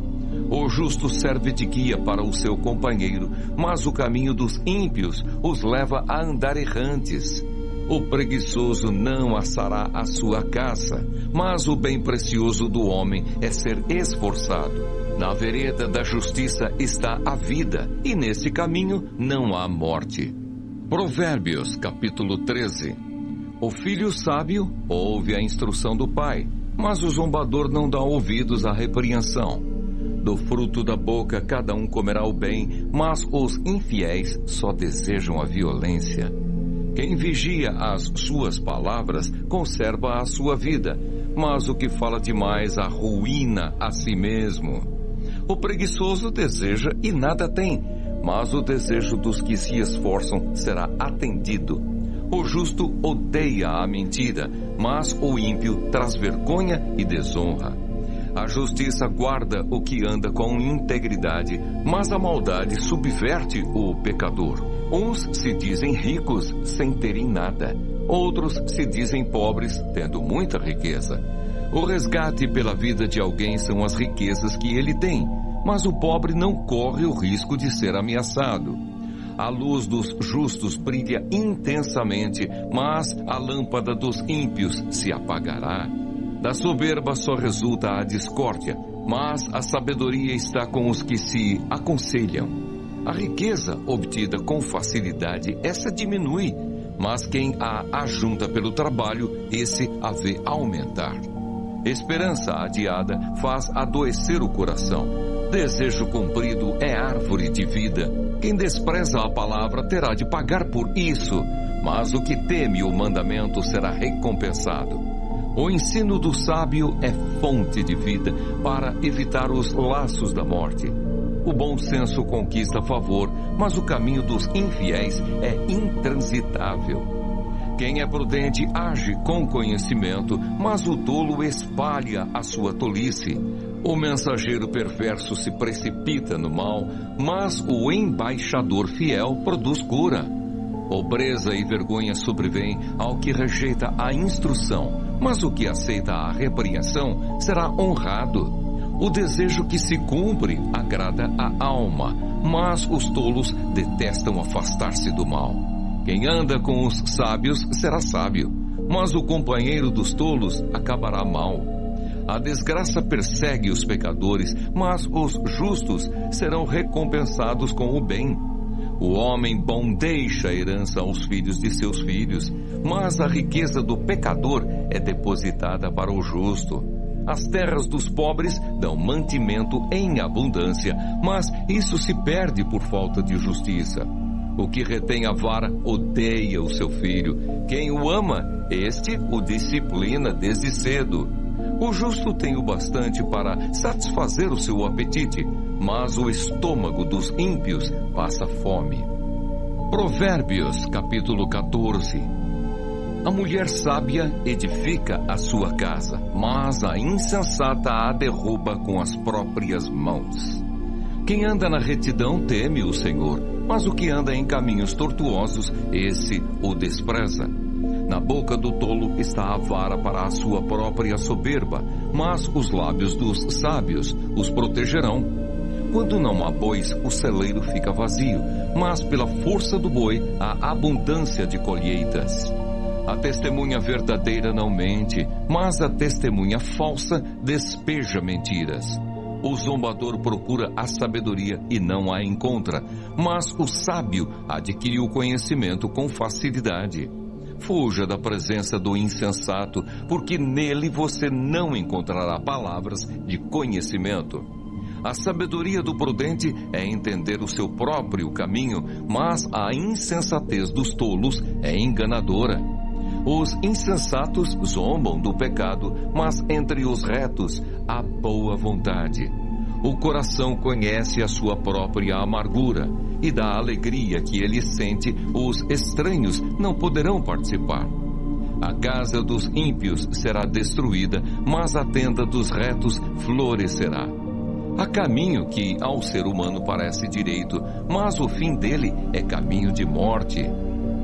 O justo serve de guia para o seu companheiro, mas o caminho dos ímpios os leva a andar errantes. O preguiçoso não assará a sua caça, mas o bem precioso do homem é ser esforçado. Na vereda da justiça está a vida, e nesse caminho não há morte. Provérbios, capítulo 13. O filho sábio ouve a instrução do pai, mas o zombador não dá ouvidos à repreensão. Do fruto da boca cada um comerá o bem, mas os infiéis só desejam a violência. Quem vigia as suas palavras conserva a sua vida, mas o que fala demais arruína a si mesmo. O preguiçoso deseja e nada tem, mas o desejo dos que se esforçam será atendido. O justo odeia a mentira, mas o ímpio traz vergonha e desonra. A justiça guarda o que anda com integridade, mas a maldade subverte o pecador. Uns se dizem ricos sem terem nada, outros se dizem pobres tendo muita riqueza. O resgate pela vida de alguém são as riquezas que ele tem, mas o pobre não corre o risco de ser ameaçado. A luz dos justos brilha intensamente, mas a lâmpada dos ímpios se apagará. Da soberba só resulta a discórdia, mas a sabedoria está com os que se aconselham. A riqueza obtida com facilidade, essa diminui, mas quem a ajunta pelo trabalho, esse a vê aumentar. Esperança adiada faz adoecer o coração. Desejo cumprido é árvore de vida. Quem despreza a palavra terá de pagar por isso, mas o que teme o mandamento será recompensado. O ensino do sábio é fonte de vida para evitar os laços da morte. O bom senso conquista favor, mas o caminho dos infiéis é intransitável. Quem é prudente age com conhecimento, mas o tolo espalha a sua tolice. O mensageiro perverso se precipita no mal, mas o embaixador fiel produz cura. Pobreza e vergonha sobrevêm ao que rejeita a instrução, mas o que aceita a repreensão será honrado. O desejo que se cumpre agrada a alma, mas os tolos detestam afastar-se do mal. Quem anda com os sábios será sábio, mas o companheiro dos tolos acabará mal. A desgraça persegue os pecadores, mas os justos serão recompensados com o bem. O homem bom deixa a herança aos filhos de seus filhos, mas a riqueza do pecador é depositada para o justo. As terras dos pobres dão mantimento em abundância, mas isso se perde por falta de justiça. O que retém a vara odeia o seu filho. Quem o ama, este o disciplina desde cedo. O justo tem o bastante para satisfazer o seu apetite, mas o estômago dos ímpios passa fome. Provérbios, capítulo 14. A mulher sábia edifica a sua casa, mas a insensata a derruba com as próprias mãos. Quem anda na retidão teme o Senhor, mas o que anda em caminhos tortuosos, esse o despreza. Na boca do tolo está a vara para a sua própria soberba, mas os lábios dos sábios os protegerão. Quando não há bois, o celeiro fica vazio, mas pela força do boi há abundância de colheitas. A testemunha verdadeira não mente, mas a testemunha falsa despeja mentiras. O zombador procura a sabedoria e não a encontra, mas o sábio adquire o conhecimento com facilidade. Fuja da presença do insensato, porque nele você não encontrará palavras de conhecimento. A sabedoria do prudente é entender o seu próprio caminho, mas a insensatez dos tolos é enganadora. Os insensatos zombam do pecado, mas entre os retos há boa vontade. O coração conhece a sua própria amargura, e da alegria que ele sente, os estranhos não poderão participar. A casa dos ímpios será destruída, mas a tenda dos retos florescerá. Há caminho que ao ser humano parece direito, mas o fim dele é caminho de morte.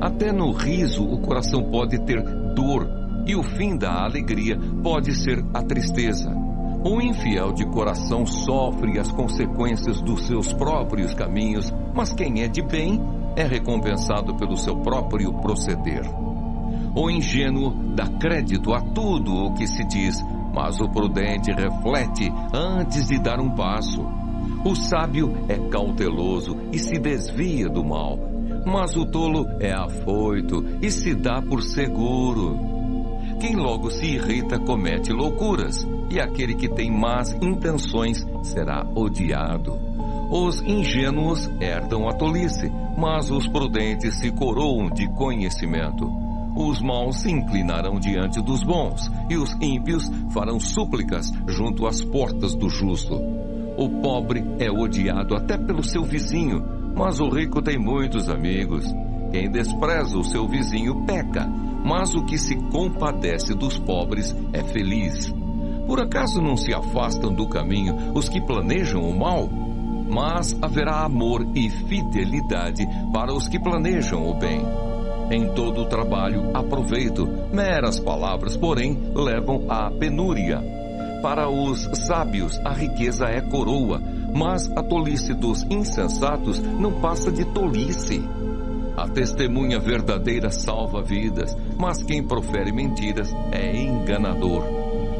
Até no riso o coração pode ter dor, e o fim da alegria pode ser a tristeza. O infiel de coração sofre as consequências dos seus próprios caminhos, mas quem é de bem é recompensado pelo seu próprio proceder. O ingênuo dá crédito a tudo o que se diz, mas o prudente reflete antes de dar um passo. O sábio é cauteloso e se desvia do mal, mas o tolo é afoito e se dá por seguro. Quem logo se irrita comete loucuras, e aquele que tem más intenções será odiado. Os ingênuos herdam a tolice, mas os prudentes se coroam de conhecimento. Os maus se inclinarão diante dos bons, e os ímpios farão súplicas junto às portas do justo. O pobre é odiado até pelo seu vizinho, mas o rico tem muitos amigos. Quem despreza o seu vizinho peca, mas o que se compadece dos pobres é feliz. Por acaso não se afastam do caminho os que planejam o mal? Mas haverá amor e fidelidade para os que planejam o bem. Em todo o trabalho há proveito, meras palavras, porém, levam à penúria. Para os sábios a riqueza é coroa, mas a tolice dos insensatos não passa de tolice. A testemunha verdadeira salva vidas, mas quem profere mentiras é enganador.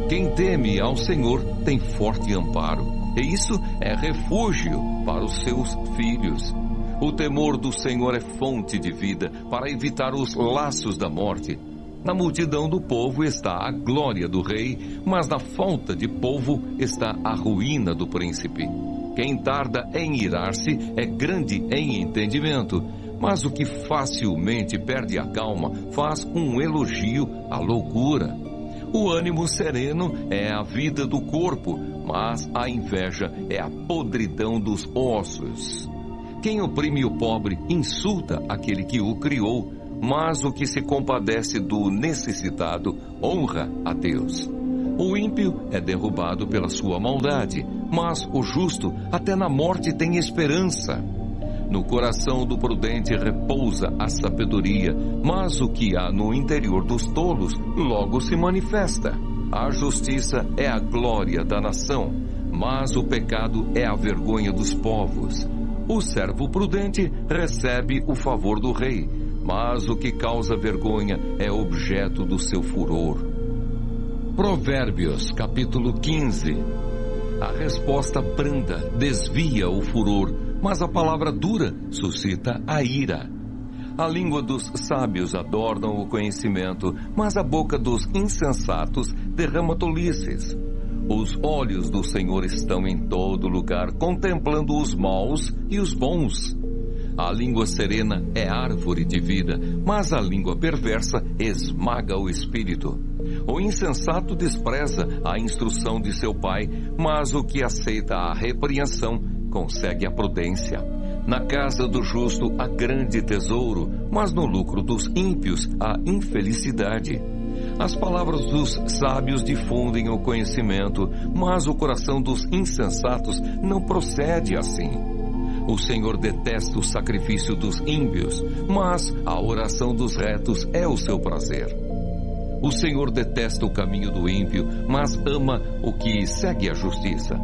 Quem teme ao Senhor tem forte amparo, e isso é refúgio para os seus filhos. O temor do Senhor é fonte de vida para evitar os laços da morte. Na multidão do povo está a glória do rei, mas na falta de povo está a ruína do príncipe. Quem tarda em irar-se é grande em entendimento, mas o que facilmente perde a calma faz um elogio à loucura. O ânimo sereno é a vida do corpo, mas a inveja é a podridão dos ossos. Quem oprime o pobre insulta aquele que o criou, mas o que se compadece do necessitado honra a Deus. O ímpio é derrubado pela sua maldade, mas o justo até na morte tem esperança. No coração do prudente repousa a sabedoria, mas o que há no interior dos tolos logo se manifesta. A justiça é a glória da nação, mas o pecado é a vergonha dos povos. O servo prudente recebe o favor do rei, mas o que causa vergonha é objeto do seu furor. Provérbios, capítulo 15. A resposta branda desvia o furor, mas a palavra dura suscita a ira. A língua dos sábios adorna o conhecimento, mas a boca dos insensatos derrama tolices. Os olhos do Senhor estão em todo lugar, contemplando os maus e os bons. A língua serena é árvore de vida, mas a língua perversa esmaga o espírito. O insensato despreza a instrução de seu pai, mas o que aceita a repreensão consegue a prudência. Na casa do justo há grande tesouro, mas no lucro dos ímpios há infelicidade. As palavras dos sábios difundem o conhecimento, mas o coração dos insensatos não procede assim. O Senhor detesta o sacrifício dos ímpios, mas a oração dos retos é o seu prazer. O Senhor detesta o caminho do ímpio, mas ama o que segue a justiça.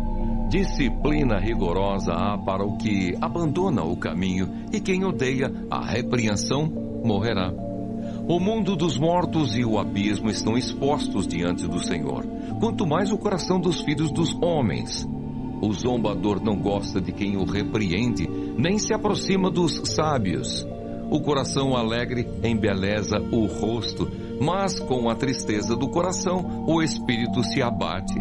Disciplina rigorosa há para o que abandona o caminho, e quem odeia a repreensão morrerá. O mundo dos mortos e o abismo estão expostos diante do Senhor, quanto mais o coração dos filhos dos homens. O zombador não gosta de quem o repreende, nem se aproxima dos sábios. O coração alegre embeleza o rosto, mas com a tristeza do coração o espírito se abate.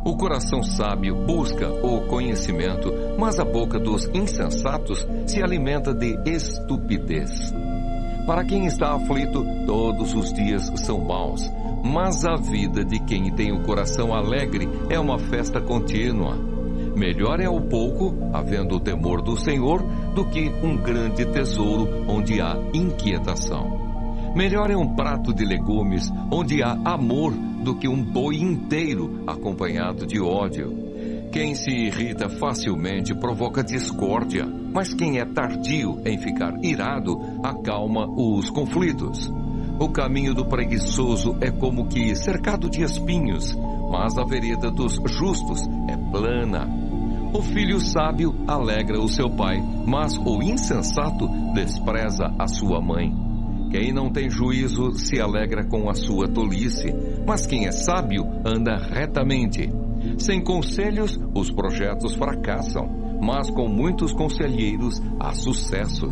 O coração sábio busca o conhecimento, mas a boca dos insensatos se alimenta de estupidez. Para quem está aflito, todos os dias são maus, mas a vida de quem tem o coração alegre é uma festa contínua. Melhor é o pouco, havendo o temor do Senhor, do que um grande tesouro onde há inquietação. Melhor é um prato de legumes onde há amor do que um boi inteiro acompanhado de ódio. Quem se irrita facilmente provoca discórdia, mas quem é tardio em ficar irado acalma os conflitos. O caminho do preguiçoso é como que cercado de espinhos, mas a vereda dos justos é plana. O filho sábio alegra o seu pai, mas o insensato despreza a sua mãe. Quem não tem juízo se alegra com a sua tolice, mas quem é sábio anda retamente. Sem conselhos, os projetos fracassam, mas com muitos conselheiros há sucesso.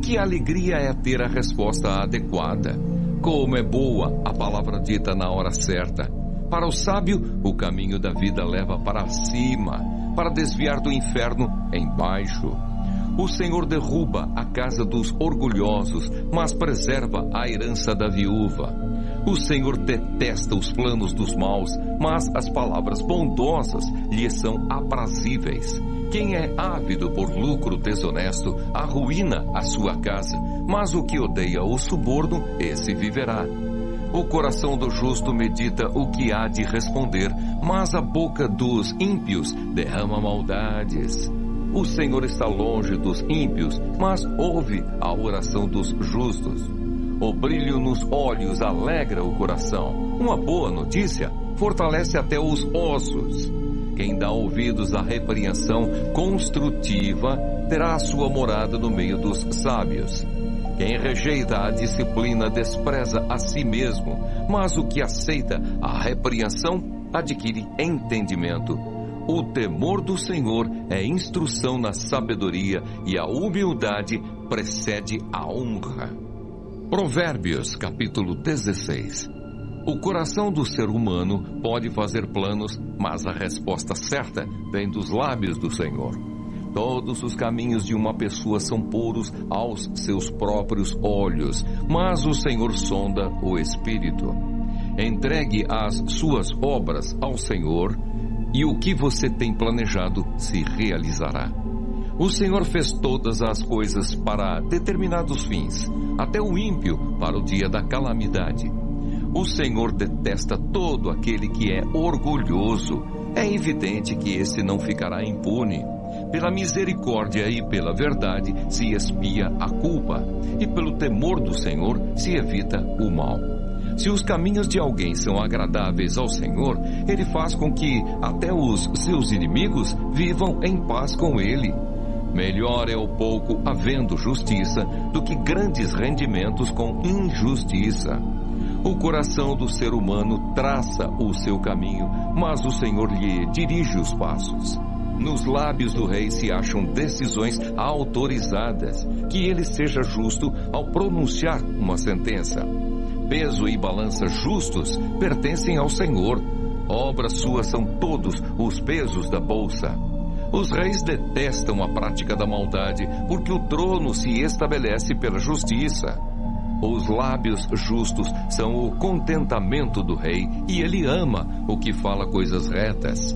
Que alegria é ter a resposta adequada. Como é boa a palavra dita na hora certa. Para o sábio, o caminho da vida leva para cima, para desviar do inferno embaixo. O Senhor derruba a casa dos orgulhosos, mas preserva a herança da viúva. O Senhor detesta os planos dos maus, mas as palavras bondosas lhe são aprazíveis. Quem é ávido por lucro desonesto arruína a sua casa, mas o que odeia o suborno, esse viverá. O coração do justo medita o que há de responder, mas a boca dos ímpios derrama maldades. O Senhor está longe dos ímpios, mas ouve a oração dos justos. O brilho nos olhos alegra o coração. Uma boa notícia fortalece até os ossos. Quem dá ouvidos à repreensão construtiva terá a sua morada no meio dos sábios. Quem rejeita a disciplina despreza a si mesmo, mas o que aceita a repreensão adquire entendimento. O temor do Senhor é instrução na sabedoria e a humildade precede a honra. Provérbios, capítulo 16. O coração do ser humano pode fazer planos, mas a resposta certa vem dos lábios do Senhor. Todos os caminhos de uma pessoa são puros aos seus próprios olhos, mas o Senhor sonda o espírito. Entregue as suas obras ao Senhor, e o que você tem planejado se realizará. O Senhor fez todas as coisas para determinados fins, até o ímpio para o dia da calamidade. O Senhor detesta todo aquele que é orgulhoso. É evidente que esse não ficará impune. Pela misericórdia e pela verdade se expia a culpa, e pelo temor do Senhor se evita o mal. Se os caminhos de alguém são agradáveis ao Senhor, Ele faz com que até os seus inimigos vivam em paz com Ele. Melhor é o pouco havendo justiça do que grandes rendimentos com injustiça. O coração do ser humano traça o seu caminho, mas o Senhor lhe dirige os passos. Nos lábios do rei se acham decisões autorizadas, que ele seja justo ao pronunciar uma sentença. Peso e balança justos pertencem ao Senhor. Obras suas são todos os pesos da bolsa. Os reis detestam a prática da maldade, porque o trono se estabelece pela justiça. Os lábios justos são o contentamento do rei, e ele ama o que fala coisas retas.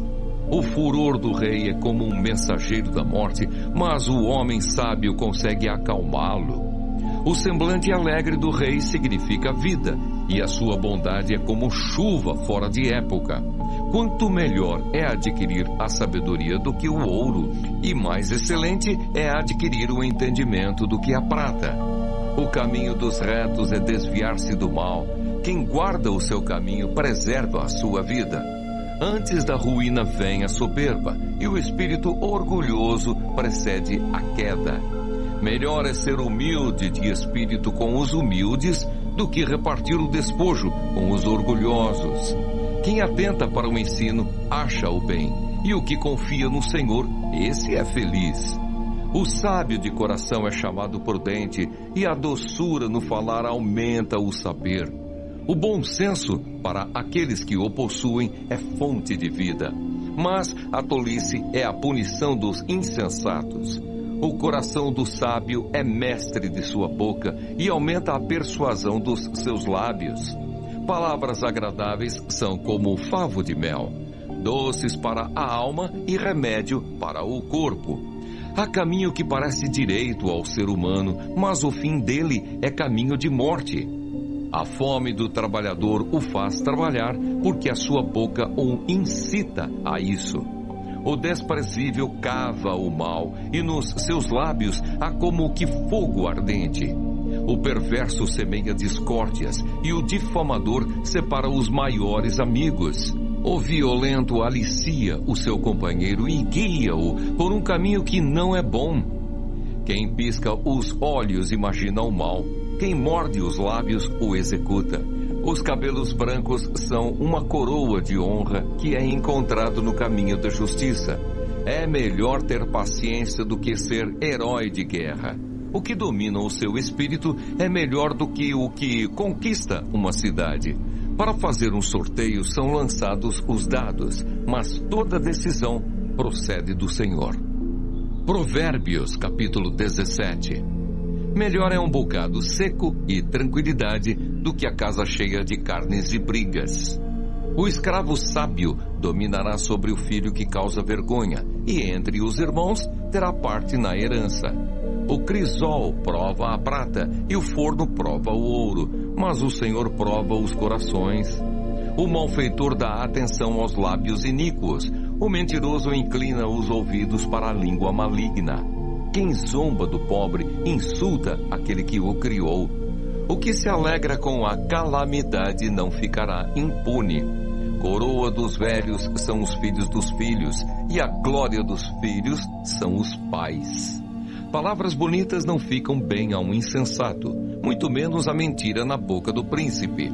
O furor do rei é como um mensageiro da morte, mas o homem sábio consegue acalmá-lo. O semblante alegre do rei significa vida, e a sua bondade é como chuva fora de época. Quanto melhor é adquirir a sabedoria do que o ouro, e mais excelente é adquirir o entendimento do que a prata. O caminho dos retos é desviar-se do mal. Quem guarda o seu caminho preserva a sua vida. Antes da ruína vem a soberba, e o espírito orgulhoso precede a queda. Melhor é ser humilde de espírito com os humildes do que repartir o despojo com os orgulhosos. Quem atenta para o ensino acha o bem, e o que confia no Senhor, esse é feliz. O sábio de coração é chamado prudente, e a doçura no falar aumenta o saber. O bom senso, para aqueles que o possuem, é fonte de vida, mas a tolice é a punição dos insensatos. O coração do sábio é mestre de sua boca e aumenta a persuasão dos seus lábios. Palavras agradáveis são como o favo de mel, doces para a alma e remédio para o corpo. Há caminho que parece direito ao ser humano, mas o fim dele é caminho de morte. A fome do trabalhador o faz trabalhar, porque a sua boca o incita a isso. O desprezível cava o mal, e nos seus lábios há como que fogo ardente. O perverso semeia discórdias, e o difamador separa os maiores amigos. O violento alicia o seu companheiro e guia-o por um caminho que não é bom. Quem pisca os olhos imagina o mal. Quem morde os lábios o executa. Os cabelos brancos são uma coroa de honra que é encontrado no caminho da justiça. É melhor ter paciência do que ser herói de guerra. O que domina o seu espírito é melhor do que o que conquista uma cidade. Para fazer um sorteio são lançados os dados, mas toda decisão procede do Senhor. Provérbios, capítulo 17. Melhor é um bocado seco e tranquilidade do que a casa cheia de carnes e brigas. O escravo sábio dominará sobre o filho que causa vergonha, e entre os irmãos terá parte na herança. O crisol prova a prata, e o forno prova o ouro, mas o Senhor prova os corações. O malfeitor dá atenção aos lábios iníquos, o mentiroso inclina os ouvidos para a língua maligna. Quem zomba do pobre insulta aquele que o criou. O que se alegra com a calamidade não ficará impune. Coroa dos velhos são os filhos dos filhos, e a glória dos filhos são os pais. Palavras bonitas não ficam bem a um insensato, muito menos a mentira na boca do príncipe.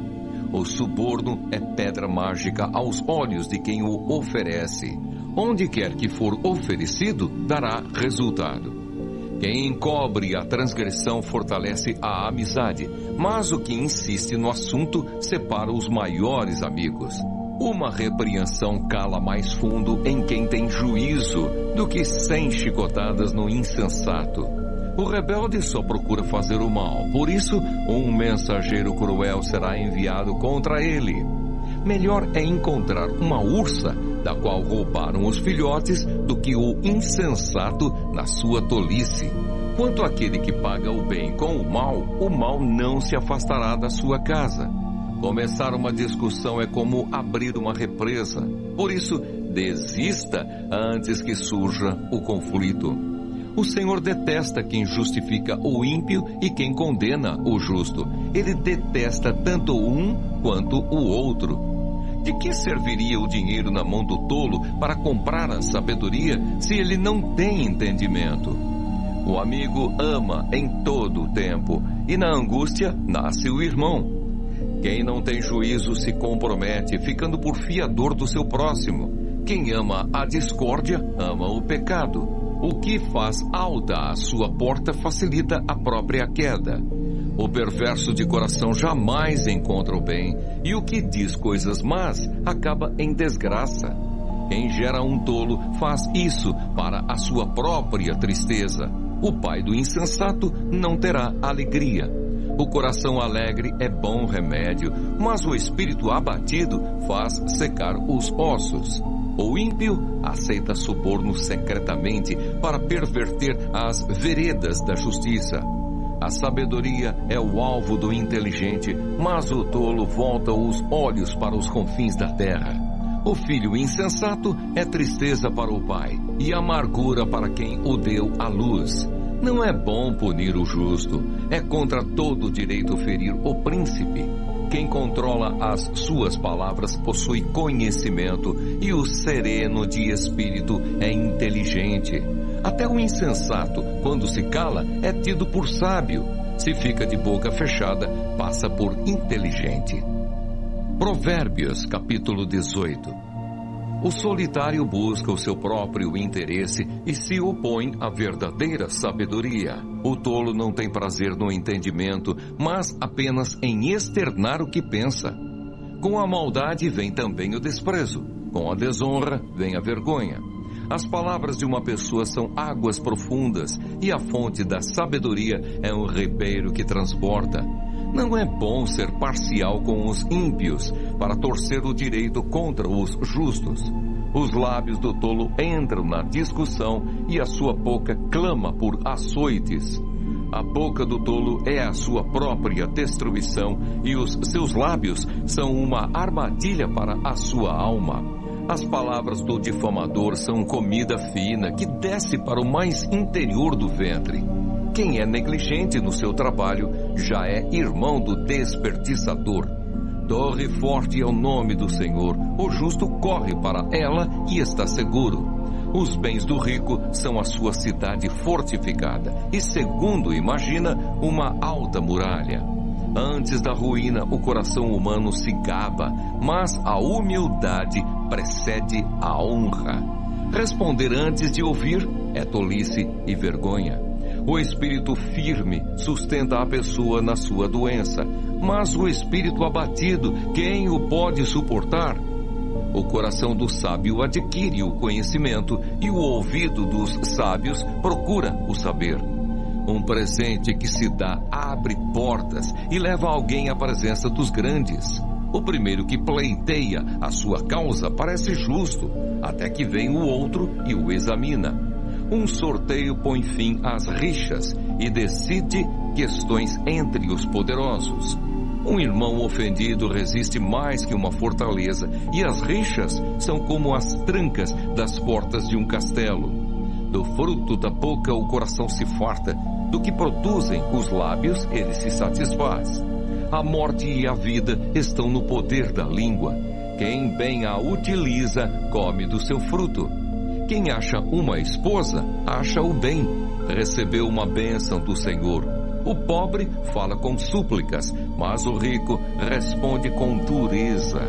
O suborno é pedra mágica aos olhos de quem o oferece. Onde quer que for oferecido, dará resultado. Quem encobre a transgressão fortalece a amizade, mas o que insiste no assunto separa os maiores amigos. Uma repreensão cala mais fundo em quem tem juízo do que 100 chicotadas no insensato. O rebelde só procura fazer o mal, por isso um mensageiro cruel será enviado contra ele. Melhor é encontrar uma ursa da qual roubaram os filhotes do que o insensato na sua tolice. Quanto àquele que paga o bem com o mal não se afastará da sua casa. Começar uma discussão é como abrir uma represa. Por isso, desista antes que surja o conflito. O Senhor detesta quem justifica o ímpio e quem condena o justo. Ele detesta tanto um quanto o outro. De que serviria o dinheiro na mão do tolo para comprar a sabedoria se ele não tem entendimento? O amigo ama em todo o tempo, e na angústia nasce o irmão. Quem não tem juízo se compromete, ficando por fiador do seu próximo. Quem ama a discórdia, ama o pecado. O que faz alta a sua porta facilita a própria queda. O perverso de coração jamais encontra o bem, e o que diz coisas más acaba em desgraça. Quem gera um tolo faz isso para a sua própria tristeza. O pai do insensato não terá alegria. O coração alegre é bom remédio, mas o espírito abatido faz secar os ossos. O ímpio aceita suborno secretamente para perverter as veredas da justiça. A sabedoria é o alvo do inteligente, mas o tolo volta os olhos para os confins da terra. O filho insensato é tristeza para o pai e amargura para quem o deu à luz. Não é bom punir o justo, é contra todo direito ferir o príncipe. Quem controla as suas palavras possui conhecimento, e o sereno de espírito é inteligente. Até o insensato, quando se cala, é tido por sábio. Se fica de boca fechada, passa por inteligente. Provérbios, capítulo 18. O solitário busca o seu próprio interesse e se opõe à verdadeira sabedoria. O tolo não tem prazer no entendimento, mas apenas em externar o que pensa. Com a maldade vem também o desprezo. Com a desonra vem a vergonha. As palavras de uma pessoa são águas profundas, e a fonte da sabedoria é um ribeiro que transporta. Não é bom ser parcial com os ímpios, para torcer o direito contra os justos. Os lábios do tolo entram na discussão, e a sua boca clama por açoites. A boca do tolo é a sua própria destruição, e os seus lábios são uma armadilha para a sua alma. As palavras do difamador são comida fina que desce para o mais interior do ventre. Quem é negligente no seu trabalho já é irmão do desperdiçador. Torre forte é o nome do Senhor. O justo corre para ela e está seguro. Os bens do rico são a sua cidade fortificada e, segundo imagina, uma alta muralha. Antes da ruína, o coração humano se gaba, mas a humildade precede a honra. Responder antes de ouvir é tolice e vergonha. O espírito firme sustenta a pessoa na sua doença, mas o espírito abatido, quem o pode suportar? O coração do sábio adquire o conhecimento e o ouvido dos sábios procura o saber. Um presente que se dá abre portas e leva alguém à presença dos grandes. O primeiro que pleiteia a sua causa parece justo, até que vem o outro e o examina. Um sorteio põe fim às rixas e decide questões entre os poderosos. Um irmão ofendido resiste mais que uma fortaleza, e as rixas são como as trancas das portas de um castelo. Do fruto da boca o coração se farta, do que produzem os lábios ele se satisfaz. A morte e a vida estão no poder da língua. Quem bem a utiliza, come do seu fruto. Quem acha uma esposa, acha o bem. Recebeu uma bênção do Senhor. O pobre fala com súplicas, mas o rico responde com dureza.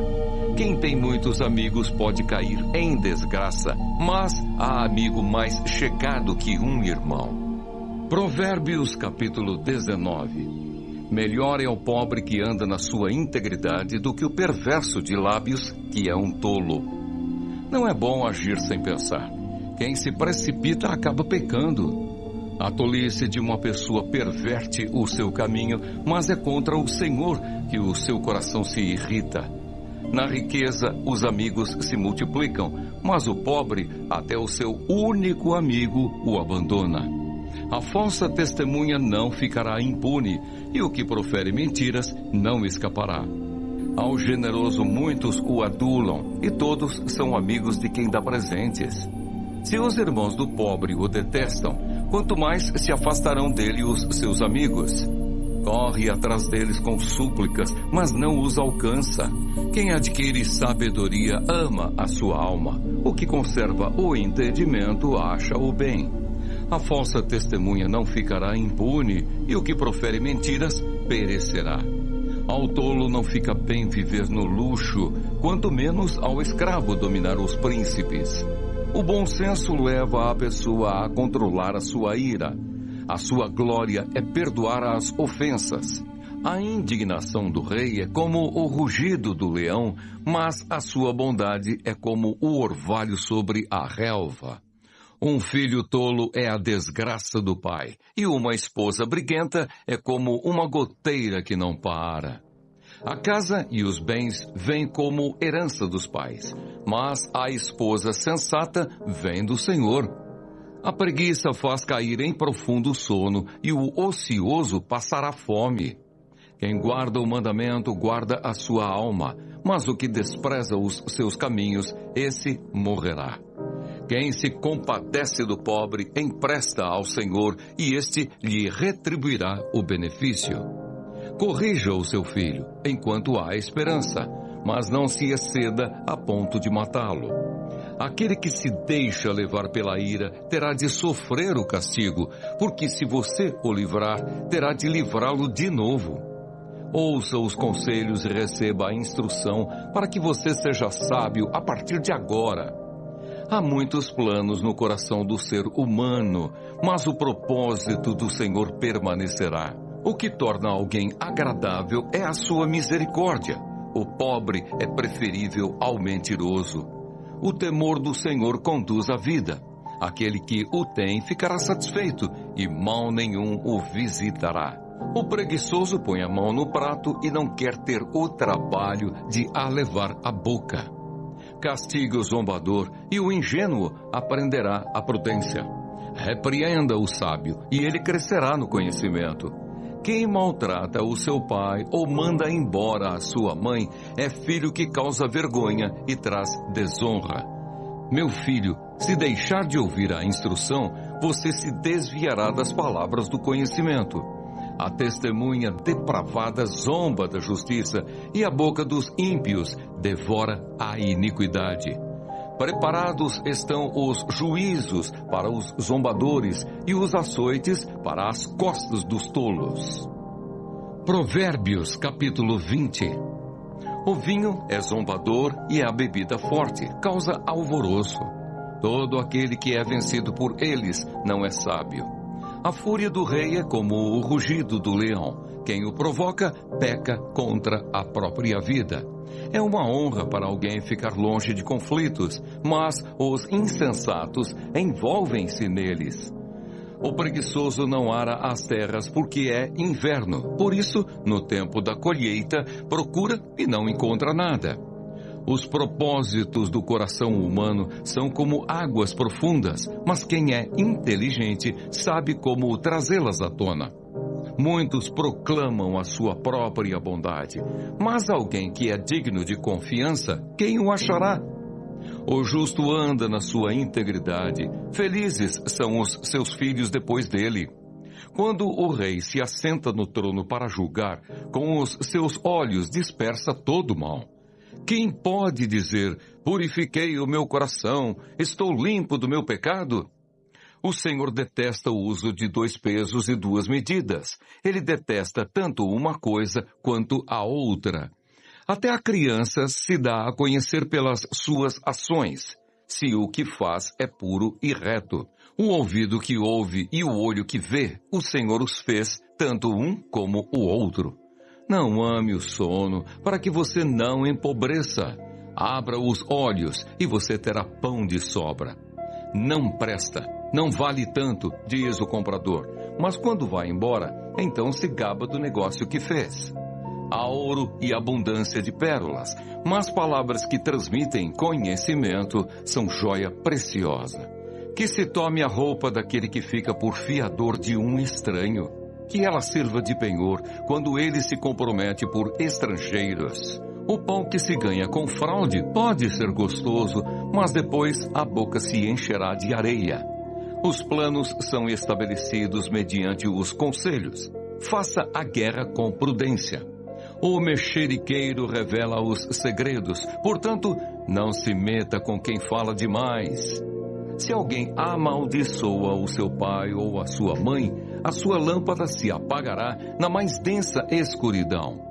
Quem tem muitos amigos pode cair em desgraça, mas há amigo mais chegado que um irmão. Provérbios capítulo 19. Melhor é o pobre que anda na sua integridade do que o perverso de lábios, que é um tolo. Não é bom agir sem pensar. Quem se precipita acaba pecando. A tolice de uma pessoa perverte o seu caminho, mas é contra o Senhor que o seu coração se irrita. Na riqueza, os amigos se multiplicam, mas o pobre, até o seu único amigo, o abandona. A falsa testemunha não ficará impune, e o que profere mentiras não escapará. Ao generoso muitos o adulam, e todos são amigos de quem dá presentes. Se os irmãos do pobre o detestam, quanto mais se afastarão dele os seus amigos. Corre atrás deles com súplicas, mas não os alcança. Quem adquire sabedoria ama a sua alma. O que conserva o entendimento acha o bem. A falsa testemunha não ficará impune, e o que profere mentiras perecerá. Ao tolo não fica bem viver no luxo, quanto menos ao escravo dominar os príncipes. O bom senso leva a pessoa a controlar a sua ira. A sua glória é perdoar as ofensas. A indignação do rei é como o rugido do leão, mas a sua bondade é como o orvalho sobre a relva. Um filho tolo é a desgraça do pai, e uma esposa briguenta é como uma goteira que não para. A casa e os bens vêm como herança dos pais, mas a esposa sensata vem do Senhor. A preguiça faz cair em profundo sono, e o ocioso passará fome. Quem guarda o mandamento guarda a sua alma, mas o que despreza os seus caminhos, esse morrerá. Quem se compadece do pobre empresta ao Senhor, e este lhe retribuirá o benefício. Corrija o seu filho, enquanto há esperança, mas não se exceda a ponto de matá-lo. Aquele que se deixa levar pela ira terá de sofrer o castigo, porque se você o livrar, terá de livrá-lo de novo. Ouça os conselhos e receba a instrução, para que você seja sábio a partir de agora. Há muitos planos no coração do ser humano, mas o propósito do Senhor permanecerá. O que torna alguém agradável é a sua misericórdia. O pobre é preferível ao mentiroso. O temor do Senhor conduz à vida. Aquele que o tem ficará satisfeito, e mal nenhum o visitará. O preguiçoso põe a mão no prato e não quer ter o trabalho de a levar à boca. Castigue o zombador, e o ingênuo aprenderá a prudência. Repreenda o sábio, e ele crescerá no conhecimento. Quem maltrata o seu pai ou manda embora a sua mãe é filho que causa vergonha e traz desonra. Meu filho, se deixar de ouvir a instrução, você se desviará das palavras do conhecimento. A testemunha depravada zomba da justiça, e a boca dos ímpios devora a iniquidade. Preparados estão os juízos para os zombadores, e os açoites para as costas dos tolos. Provérbios, capítulo 20. O vinho é zombador, e a bebida forte causa alvoroço. Todo aquele que é vencido por eles não é sábio. A fúria do rei é como o rugido do leão. Quem o provoca, peca contra a própria vida. É uma honra para alguém ficar longe de conflitos, mas os insensatos envolvem-se neles. O preguiçoso não ara as terras porque é inverno. Por isso, no tempo da colheita, procura e não encontra nada. Os propósitos do coração humano são como águas profundas, mas quem é inteligente sabe como trazê-las à tona. Muitos proclamam a sua própria bondade, mas alguém que é digno de confiança, quem o achará? O justo anda na sua integridade, felizes são os seus filhos depois dele. Quando o rei se assenta no trono para julgar, com os seus olhos dispersa todo o mal. Quem pode dizer, purifiquei o meu coração, estou limpo do meu pecado? O Senhor detesta o uso de 2 pesos e 2 medidas. Ele detesta tanto uma coisa quanto a outra. Até a criança se dá a conhecer pelas suas ações, se o que faz é puro e reto. O ouvido que ouve e o olho que vê, o Senhor os fez, tanto um como o outro. Não ame o sono, para que você não empobreça. Abra os olhos e você terá pão de sobra. Não presta, não vale tanto, diz o comprador. Mas quando vai embora, então se gaba do negócio que fez. Há ouro e abundância de pérolas, mas palavras que transmitem conhecimento são joia preciosa. Que se tome a roupa daquele que fica por fiador de um estranho. Que ela sirva de penhor quando ele se compromete por estrangeiros. O pão que se ganha com fraude pode ser gostoso, mas depois a boca se encherá de areia. Os planos são estabelecidos mediante os conselhos. Faça a guerra com prudência. O mexeriqueiro revela os segredos, portanto, não se meta com quem fala demais. Se alguém amaldiçoa o seu pai ou a sua mãe, a sua lâmpada se apagará na mais densa escuridão.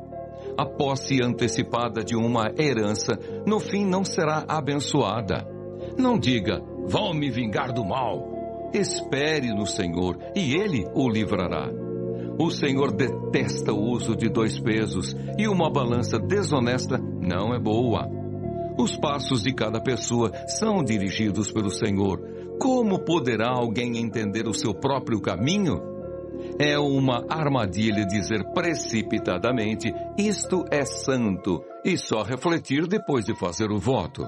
A posse antecipada de uma herança, no fim, não será abençoada. Não diga, vão me vingar do mal. Espere no Senhor e Ele o livrará. O Senhor detesta o uso de 2 pesos e uma balança desonesta não é boa. Os passos de cada pessoa são dirigidos pelo Senhor. Como poderá alguém entender o seu próprio caminho? É uma armadilha dizer precipitadamente, isto é santo, e só refletir depois de fazer o voto.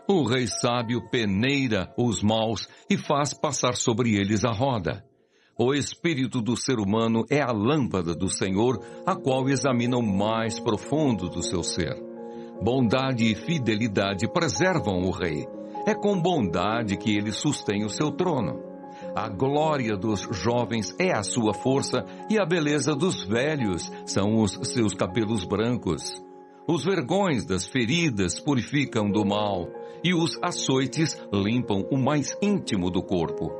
O rei sábio peneira os maus e faz passar sobre eles a roda. O espírito do ser humano é a lâmpada do Senhor, a qual examina o mais profundo do seu ser. Bondade e fidelidade preservam o rei. É com bondade que ele sustém o seu trono. A glória dos jovens é a sua força e a beleza dos velhos são os seus cabelos brancos. Os vergões das feridas purificam do mal e os açoites limpam o mais íntimo do corpo.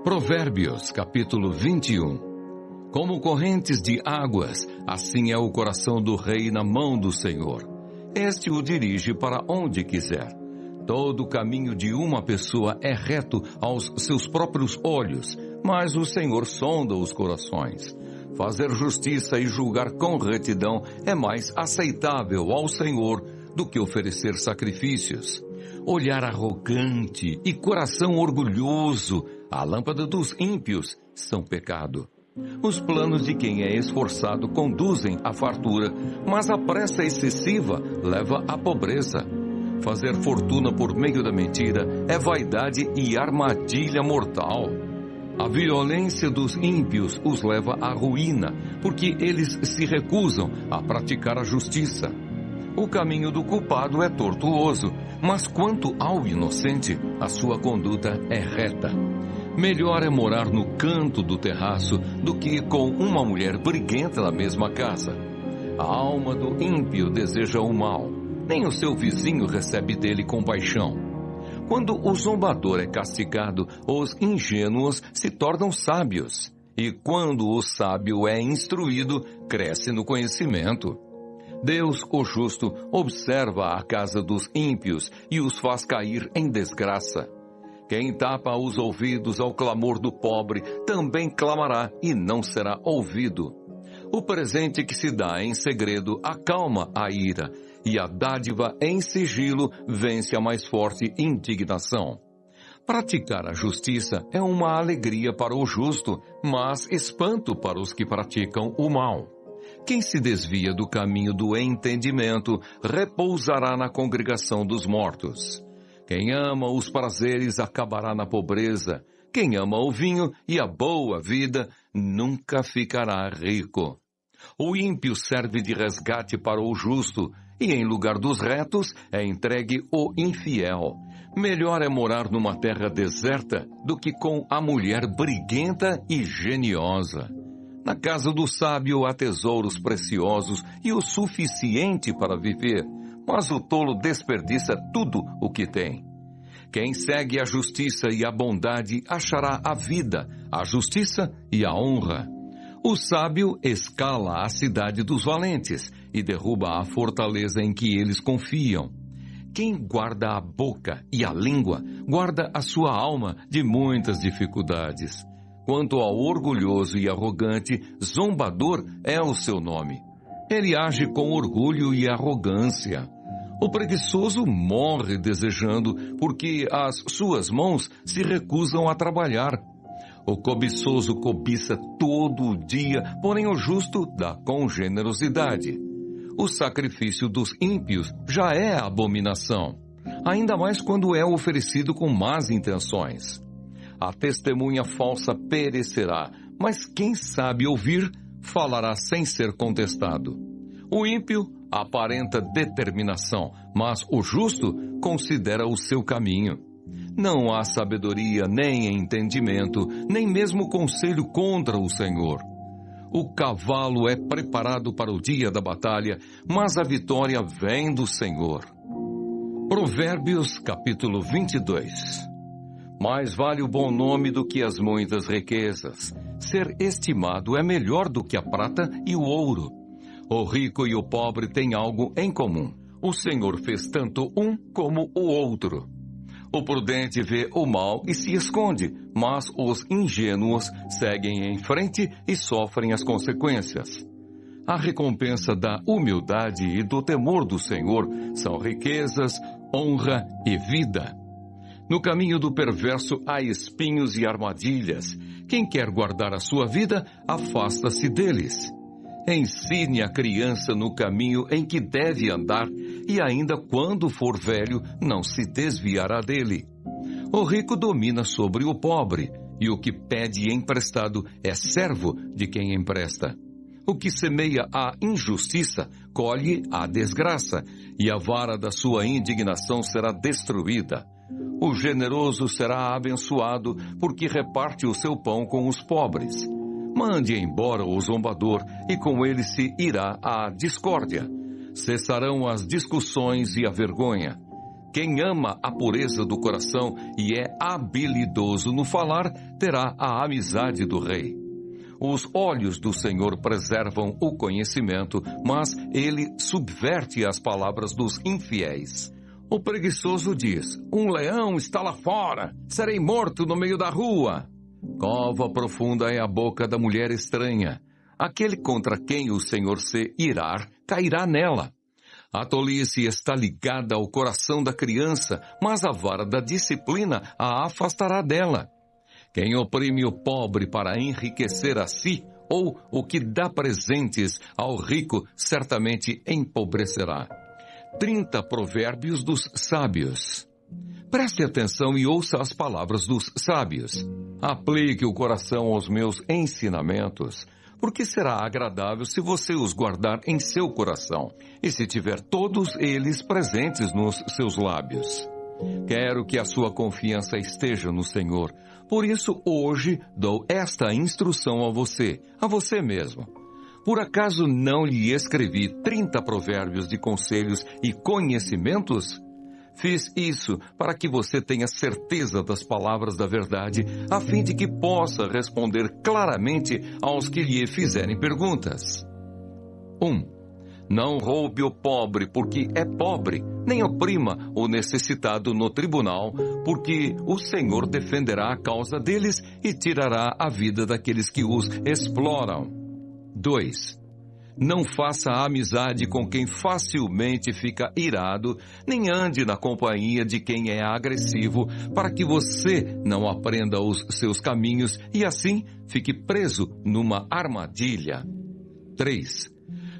Provérbios, capítulo 21. Como correntes de águas, assim é o coração do rei na mão do Senhor. Este o dirige para onde quiser. Todo o caminho de uma pessoa é reto aos seus próprios olhos, mas o Senhor sonda os corações. Fazer justiça e julgar com retidão é mais aceitável ao Senhor do que oferecer sacrifícios. Olhar arrogante e coração orgulhoso, a lâmpada dos ímpios, são pecado. Os planos de quem é esforçado conduzem à fartura, mas a pressa excessiva leva à pobreza. Fazer fortuna por meio da mentira é vaidade e armadilha mortal. A violência dos ímpios os leva à ruína, porque eles se recusam a praticar a justiça. O caminho do culpado é tortuoso, mas quanto ao inocente, a sua conduta é reta. Melhor é morar no canto do terraço do que com uma mulher briguenta na mesma casa. A alma do ímpio deseja o mal, nem o seu vizinho recebe dele compaixão. Quando o zombador é castigado, os ingênuos se tornam sábios. E quando o sábio é instruído, cresce no conhecimento. Deus, o justo, observa a casa dos ímpios e os faz cair em desgraça. Quem tapa os ouvidos ao clamor do pobre também clamará e não será ouvido. O presente que se dá em segredo acalma a ira, e a dádiva em sigilo vence a mais forte indignação. Praticar a justiça é uma alegria para o justo, mas espanto para os que praticam o mal. Quem se desvia do caminho do entendimento repousará na congregação dos mortos. Quem ama os prazeres acabará na pobreza. Quem ama o vinho e a boa vida nunca ficará rico. O ímpio serve de resgate para o justo, e em lugar dos retos é entregue o infiel. Melhor é morar numa terra deserta do que com a mulher briguenta e geniosa. Na casa do sábio há tesouros preciosos e o suficiente para viver, mas o tolo desperdiça tudo o que tem. Quem segue a justiça e a bondade achará a vida, a justiça e a honra. O sábio escala a cidade dos valentes e derruba a fortaleza em que eles confiam. Quem guarda a boca e a língua, guarda a sua alma de muitas dificuldades. Quanto ao orgulhoso e arrogante, zombador é o seu nome. Ele age com orgulho e arrogância. O preguiçoso morre desejando, porque as suas mãos se recusam a trabalhar. O cobiçoso cobiça todo o dia, porém o justo dá com generosidade. O sacrifício dos ímpios já é abominação, ainda mais quando é oferecido com más intenções. A testemunha falsa perecerá, mas quem sabe ouvir, falará sem ser contestado. O ímpio aparenta determinação, mas o justo considera o seu caminho. Não há sabedoria, nem entendimento, nem mesmo conselho contra o Senhor. O cavalo é preparado para o dia da batalha, mas a vitória vem do Senhor. Provérbios, capítulo 22. Mais vale o bom nome do que as muitas riquezas. Ser estimado é melhor do que a prata e o ouro. O rico e o pobre têm algo em comum. O Senhor fez tanto um como o outro. O prudente vê o mal e se esconde, mas os ingênuos seguem em frente e sofrem as consequências. A recompensa da humildade e do temor do Senhor são riquezas, honra e vida. No caminho do perverso há espinhos e armadilhas. Quem quer guardar a sua vida, afasta-se deles. Ensine a criança no caminho em que deve andar, e ainda quando for velho, não se desviará dele. O rico domina sobre o pobre, e o que pede emprestado é servo de quem empresta. O que semeia a injustiça, colhe a desgraça, e a vara da sua indignação será destruída. O generoso será abençoado, porque reparte o seu pão com os pobres. Mande embora o zombador, e com ele se irá a discórdia. Cessarão as discussões e a vergonha. Quem ama a pureza do coração e é habilidoso no falar, terá a amizade do rei. Os olhos do Senhor preservam o conhecimento, mas ele subverte as palavras dos infiéis. O preguiçoso diz: um leão está lá fora, serei morto no meio da rua. Cova profunda é a boca da mulher estranha. Aquele contra quem o Senhor se irar, cairá nela. A tolice está ligada ao coração da criança, mas a vara da disciplina a afastará dela. Quem oprime o pobre para enriquecer a si, ou o que dá presentes ao rico, certamente empobrecerá. 30 provérbios dos sábios. Preste atenção e ouça as palavras dos sábios. Aplique o coração aos meus ensinamentos, porque será agradável se você os guardar em seu coração, e se tiver todos eles presentes nos seus lábios. Quero que a sua confiança esteja no Senhor. Por isso, hoje, dou esta instrução a você mesmo. Por acaso não lhe escrevi 30 provérbios de conselhos e conhecimentos? Fiz isso para que você tenha certeza das palavras da verdade, a fim de que possa responder claramente aos que lhe fizerem perguntas. 1. Não roube o pobre, porque é pobre, nem oprima o necessitado no tribunal, porque o Senhor defenderá a causa deles e tirará a vida daqueles que os exploram. 2. Não faça amizade com quem facilmente fica irado, nem ande na companhia de quem é agressivo, para que você não aprenda os seus caminhos e assim fique preso numa armadilha. 3.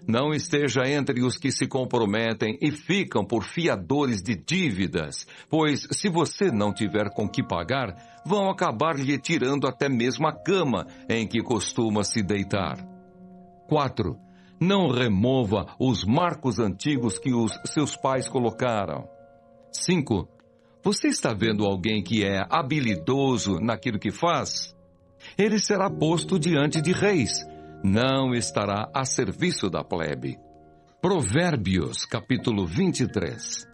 Não esteja entre os que se comprometem e ficam por fiadores de dívidas, pois se você não tiver com que pagar, vão acabar lhe tirando até mesmo a cama em que costuma se deitar. 4. Não remova os marcos antigos que os seus pais colocaram. 5. Você está vendo alguém que é habilidoso naquilo que faz? Ele será posto diante de reis. Não estará a serviço da plebe. Provérbios, capítulo 23.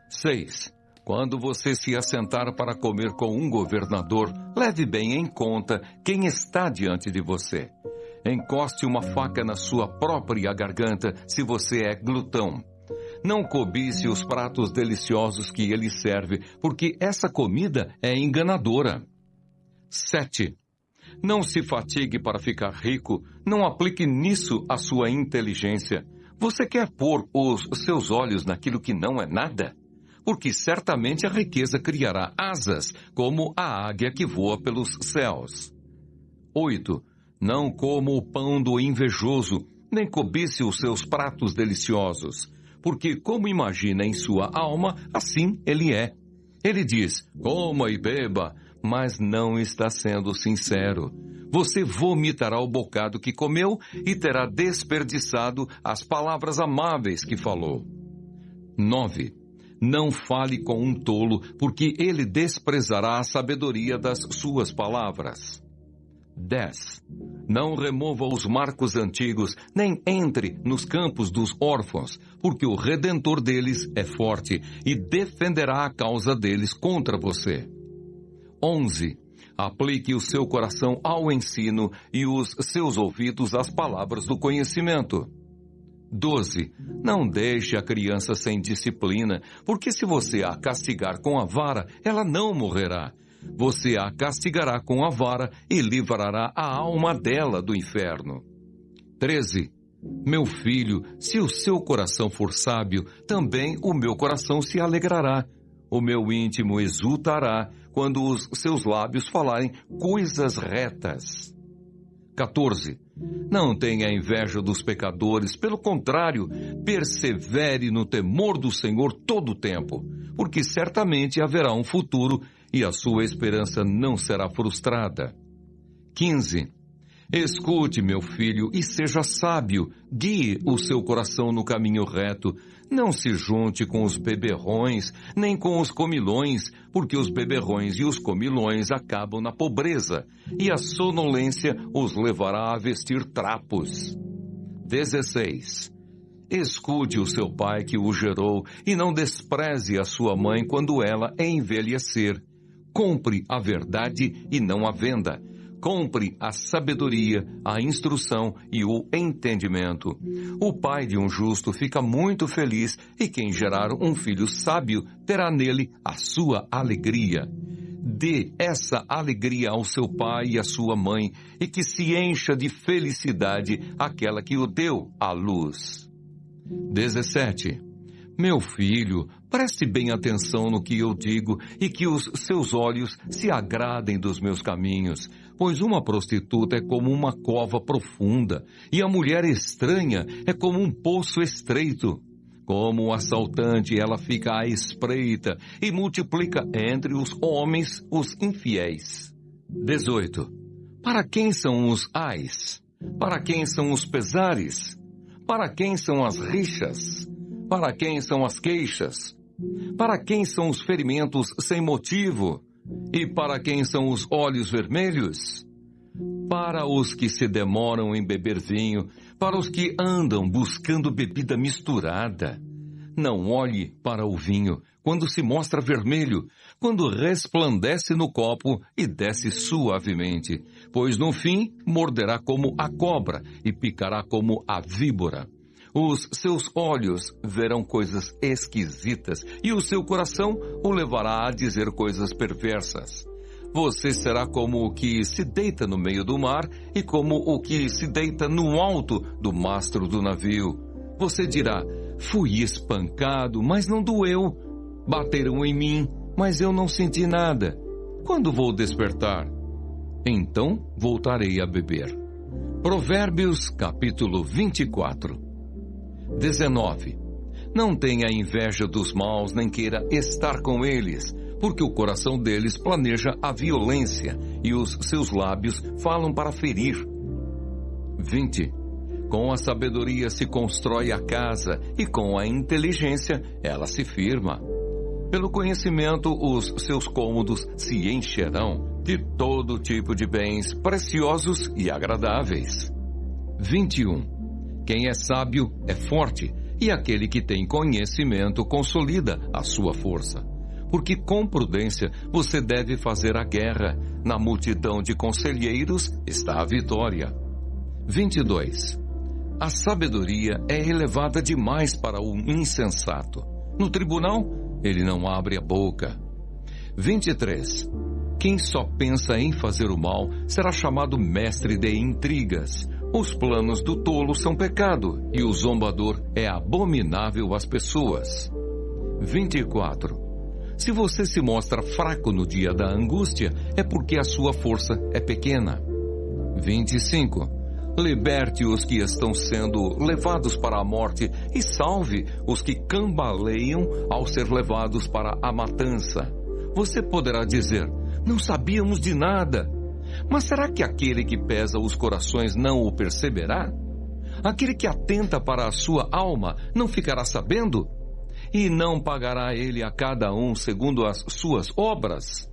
6. Quando você se assentar para comer com um governador, leve bem em conta quem está diante de você. Encoste uma faca na sua própria garganta se você é glutão. Não cobice os pratos deliciosos que ele serve, porque essa comida é enganadora. 7. Não se fatigue para ficar rico, não aplique nisso a sua inteligência. Você quer pôr os seus olhos naquilo que não é nada? Porque certamente a riqueza criará asas, como a águia que voa pelos céus. 8. Não coma o pão do invejoso, nem cobice os seus pratos deliciosos, porque como imagina em sua alma, assim ele é. Ele diz, coma e beba, mas não está sendo sincero. Você vomitará o bocado que comeu e terá desperdiçado as palavras amáveis que falou. 9. Não fale com um tolo, porque ele desprezará a sabedoria das suas palavras. 10. Não remova os marcos antigos, nem entre nos campos dos órfãos, porque o Redentor deles é forte e defenderá a causa deles contra você. 11. Aplique o seu coração ao ensino e os seus ouvidos às palavras do conhecimento. 12. Não deixe a criança sem disciplina, porque se você a castigar com a vara, ela não morrerá. Você a castigará com a vara e livrará a alma dela do inferno. 13. Meu filho, se o seu coração for sábio, também o meu coração se alegrará. O meu íntimo exultará quando os seus lábios falarem coisas retas. 14. Não tenha inveja dos pecadores, pelo contrário, persevere no temor do Senhor todo o tempo, porque certamente haverá um futuro e a sua esperança não será frustrada. 15. Escute, meu filho, e seja sábio, guie o seu coração no caminho reto. Não se junte com os beberrões, nem com os comilões, porque os beberrões e os comilões acabam na pobreza, e a sonolência os levará a vestir trapos. 16. Escute o seu pai que o gerou, e não despreze a sua mãe quando ela envelhecer. Compre a verdade e não a venda. Compre a sabedoria, a instrução e o entendimento. O pai de um justo fica muito feliz, e quem gerar um filho sábio terá nele a sua alegria. Dê essa alegria ao seu pai e à sua mãe, e que se encha de felicidade aquela que o deu à luz. 17. Meu filho, preste bem atenção no que eu digo, e que os seus olhos se agradem dos meus caminhos, pois uma prostituta é como uma cova profunda, e a mulher estranha é como um poço estreito. Como um assaltante, ela fica à espreita e multiplica entre os homens os infiéis. 18. Para quem são os ais? Para quem são os pesares? Para quem são as rixas? Para quem são as queixas? Para quem são os ferimentos sem motivo? E para quem são os olhos vermelhos? Para os que se demoram em beber vinho, para os que andam buscando bebida misturada. Não olhe para o vinho quando se mostra vermelho, quando resplandece no copo e desce suavemente, pois no fim morderá como a cobra e picará como a víbora. Os seus olhos verão coisas esquisitas e o seu coração o levará a dizer coisas perversas. Você será como o que se deita no meio do mar e como o que se deita no alto do mastro do navio. Você dirá, fui espancado, mas não doeu. Bateram em mim, mas eu não senti nada. Quando vou despertar? Então voltarei a beber. Provérbios, capítulo 24. 19. Não tenha inveja dos maus, nem queira estar com eles, porque o coração deles planeja a violência e os seus lábios falam para ferir. 20. Com a sabedoria se constrói a casa, e com a inteligência ela se firma. Pelo conhecimento os seus cômodos se encherão de todo tipo de bens preciosos e agradáveis. 21. Quem é sábio é forte, e aquele que tem conhecimento consolida a sua força. Porque com prudência você deve fazer a guerra, na multidão de conselheiros está a vitória. 22. A sabedoria é elevada demais para o insensato. No tribunal, ele não abre a boca. 23. Quem só pensa em fazer o mal será chamado mestre de intrigas. Os planos do tolo são pecado, e o zombador é abominável às pessoas. 24. Se você se mostra fraco no dia da angústia, é porque a sua força é pequena. 25. Liberte os que estão sendo levados para a morte e salve os que cambaleiam ao ser levados para a matança. Você poderá dizer, não sabíamos de nada. Mas será que aquele que pesa os corações não o perceberá? Aquele que atenta para a sua alma não ficará sabendo? E não pagará ele a cada um segundo as suas obras?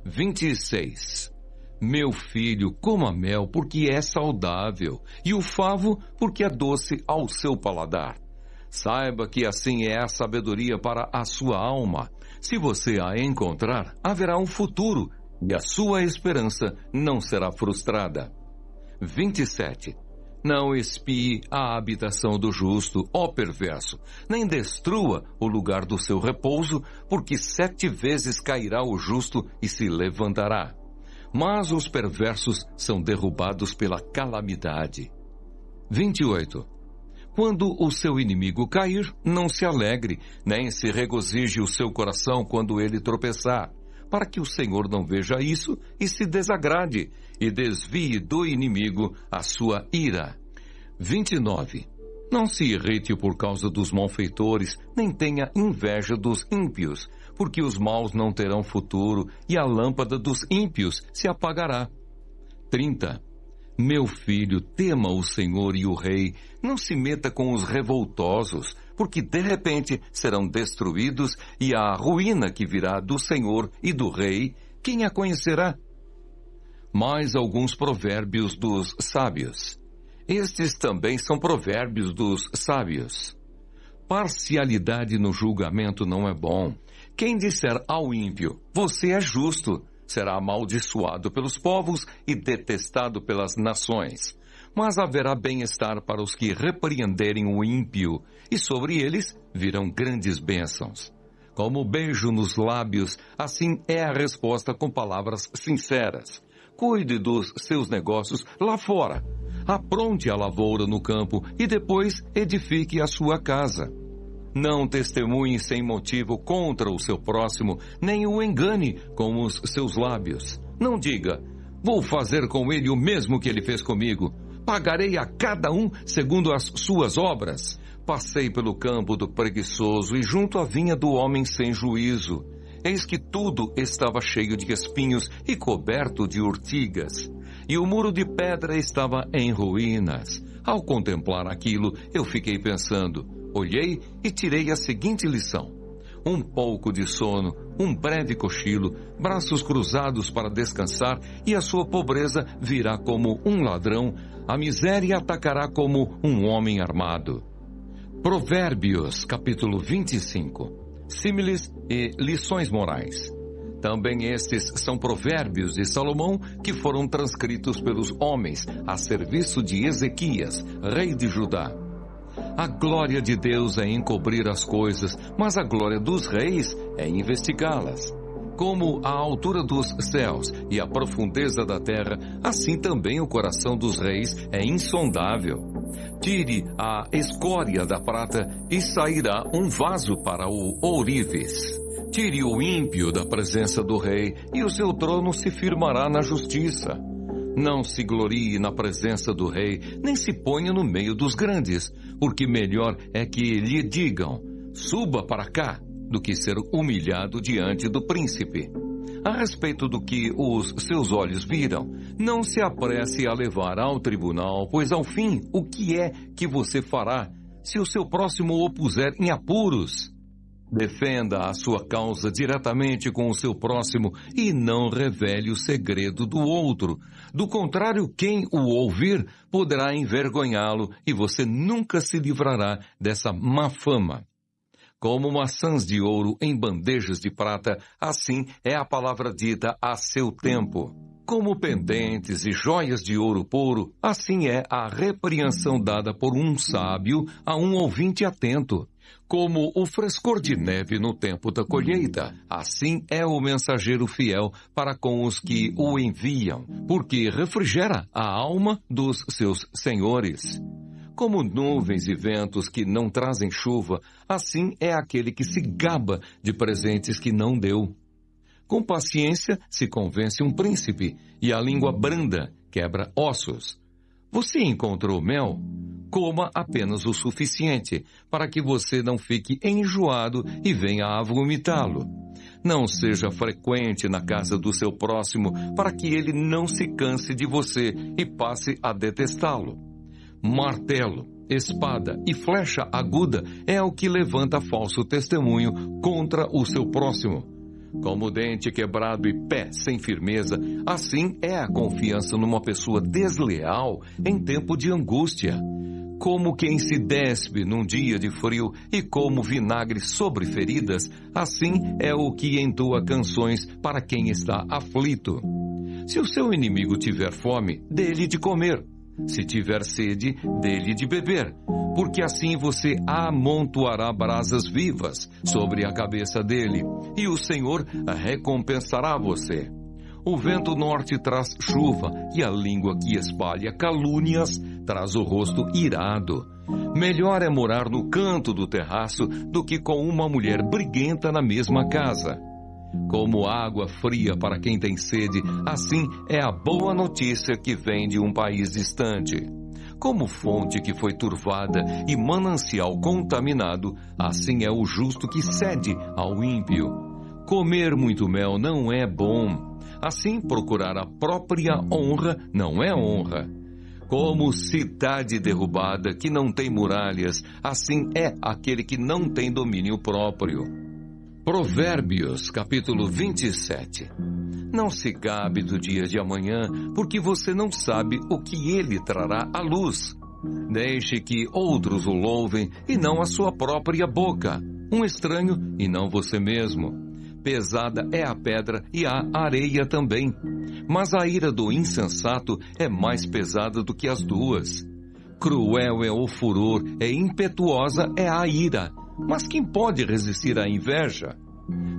26. Meu filho, coma mel, porque é saudável, e o favo, porque é doce ao seu paladar. Saiba que assim é a sabedoria para a sua alma. Se você a encontrar, haverá um futuro, e a sua esperança não será frustrada. 27. Não espie a habitação do justo, ó perverso, nem destrua o lugar do seu repouso, porque 7 vezes cairá o justo e se levantará. Mas os perversos são derrubados pela calamidade. 28. Quando o seu inimigo cair, não se alegre, nem se regozije o seu coração quando ele tropeçar, para que o Senhor não veja isso e se desagrade, e desvie do inimigo a sua ira. 29. Não se irrite por causa dos malfeitores, nem tenha inveja dos ímpios, porque os maus não terão futuro, e a lâmpada dos ímpios se apagará. 30. Meu filho, tema o Senhor e o Rei, não se meta com os revoltosos, porque de repente serão destruídos, e a ruína que virá do Senhor e do Rei, quem a conhecerá? Mais alguns provérbios dos sábios. Estes também são provérbios dos sábios. Parcialidade no julgamento não é bom. Quem disser ao ímpio, você é justo, será amaldiçoado pelos povos e detestado pelas nações. Mas haverá bem-estar para os que repreenderem o ímpio, e sobre eles virão grandes bênçãos. Como beijo nos lábios, assim é a resposta com palavras sinceras. Cuide dos seus negócios lá fora. Apronte a lavoura no campo e depois edifique a sua casa. Não testemunhe sem motivo contra o seu próximo, nem o engane com os seus lábios. Não diga, vou fazer com ele o mesmo que ele fez comigo. Pagarei a cada um segundo as suas obras. Passei pelo campo do preguiçoso e junto à vinha do homem sem juízo. Eis que tudo estava cheio de espinhos e coberto de urtigas. E o muro de pedra estava em ruínas. Ao contemplar aquilo, eu fiquei pensando. Olhei e tirei a seguinte lição. Um pouco de sono, um breve cochilo, braços cruzados para descansar, e a sua pobreza virá como um ladrão, a miséria atacará como um homem armado. Provérbios, capítulo 25. Símiles e lições morais. Também estes são provérbios de Salomão que foram transcritos pelos homens a serviço de Ezequias, rei de Judá. A glória de Deus é encobrir as coisas, mas a glória dos reis é investigá-las. Como a altura dos céus e a profundeza da terra, assim também o coração dos reis é insondável. Tire a escória da prata e sairá um vaso para o ourives. Tire o ímpio da presença do rei e o seu trono se firmará na justiça. Não se glorie na presença do rei, nem se ponha no meio dos grandes, porque melhor é que lhe digam, suba para cá, do que ser humilhado diante do príncipe. A respeito do que os seus olhos viram, não se apresse a levar ao tribunal, pois ao fim, o que é que você fará se o seu próximo o puser em apuros? Defenda a sua causa diretamente com o seu próximo e não revele o segredo do outro. Do contrário, quem o ouvir poderá envergonhá-lo e você nunca se livrará dessa má fama. Como maçãs de ouro em bandejas de prata, assim é a palavra dita a seu tempo. Como pendentes e joias de ouro puro, assim é a repreensão dada por um sábio a um ouvinte atento. Como o frescor de neve no tempo da colheita, assim é o mensageiro fiel para com os que o enviam, porque refrigera a alma dos seus senhores. Como nuvens e ventos que não trazem chuva, assim é aquele que se gaba de presentes que não deu. Com paciência se convence um príncipe, e a língua branda quebra ossos. Você encontrou mel? Coma apenas o suficiente, para que você não fique enjoado e venha a vomitá-lo. Não seja frequente na casa do seu próximo, para que ele não se canse de você e passe a detestá-lo. Martelo, espada e flecha aguda é o que levanta falso testemunho contra o seu próximo. Como dente quebrado e pé sem firmeza, assim é a confiança numa pessoa desleal em tempo de angústia. Como quem se despe num dia de frio e como vinagre sobre feridas, assim é o que entoa canções para quem está aflito. Se o seu inimigo tiver fome, dê-lhe de comer. Se tiver sede, dê-lhe de beber, porque assim você amontoará brasas vivas sobre a cabeça dele, e o Senhor recompensará você. O vento norte traz chuva, e a língua que espalha calúnias traz o rosto irado. Melhor é morar no canto do terraço do que com uma mulher briguenta na mesma casa. Como água fria para quem tem sede, assim é a boa notícia que vem de um país distante. Como fonte que foi turvada e manancial contaminado, assim é o justo que cede ao ímpio. Comer muito mel não é bom. Assim, procurar a própria honra não é honra. Como cidade derrubada que não tem muralhas, assim é aquele que não tem domínio próprio. Provérbios, capítulo 27. Não se gabe do dia de amanhã, porque você não sabe o que ele trará à luz. Deixe que outros o louvem e não a sua própria boca, um estranho e não você mesmo. Pesada é a pedra e a areia também, mas a ira do insensato é mais pesada do que as duas. Cruel é o furor, impetuosa é a ira, mas quem pode resistir à inveja?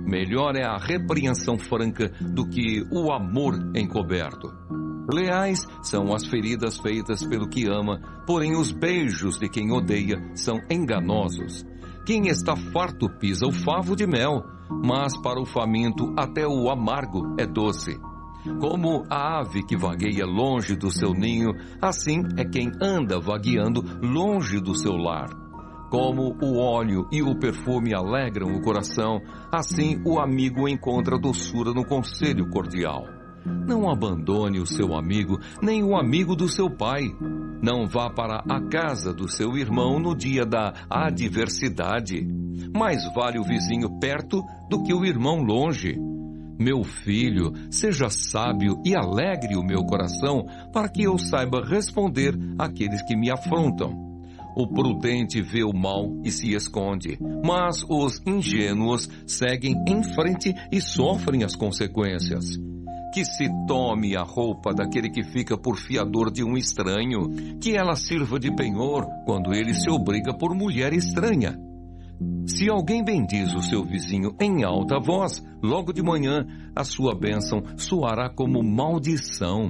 Melhor é a repreensão franca do que o amor encoberto. Leais são as feridas feitas pelo que ama, porém os beijos de quem odeia são enganosos. Quem está farto pisa o favo de mel, mas para o faminto até o amargo é doce. Como a ave que vagueia longe do seu ninho, assim é quem anda vagueando longe do seu lar. Como o óleo e o perfume alegram o coração, assim o amigo encontra doçura no conselho cordial. Não abandone o seu amigo, nem o amigo do seu pai. Não vá para a casa do seu irmão no dia da adversidade. Mais vale o vizinho perto do que o irmão longe. Meu filho, seja sábio e alegre o meu coração, para que eu saiba responder àqueles que me afrontam. O prudente vê o mal e se esconde, mas os ingênuos seguem em frente e sofrem as consequências. Que se tome a roupa daquele que fica por fiador de um estranho, que ela sirva de penhor quando ele se obriga por mulher estranha. Se alguém bendiz o seu vizinho em alta voz, logo de manhã a sua bênção soará como maldição.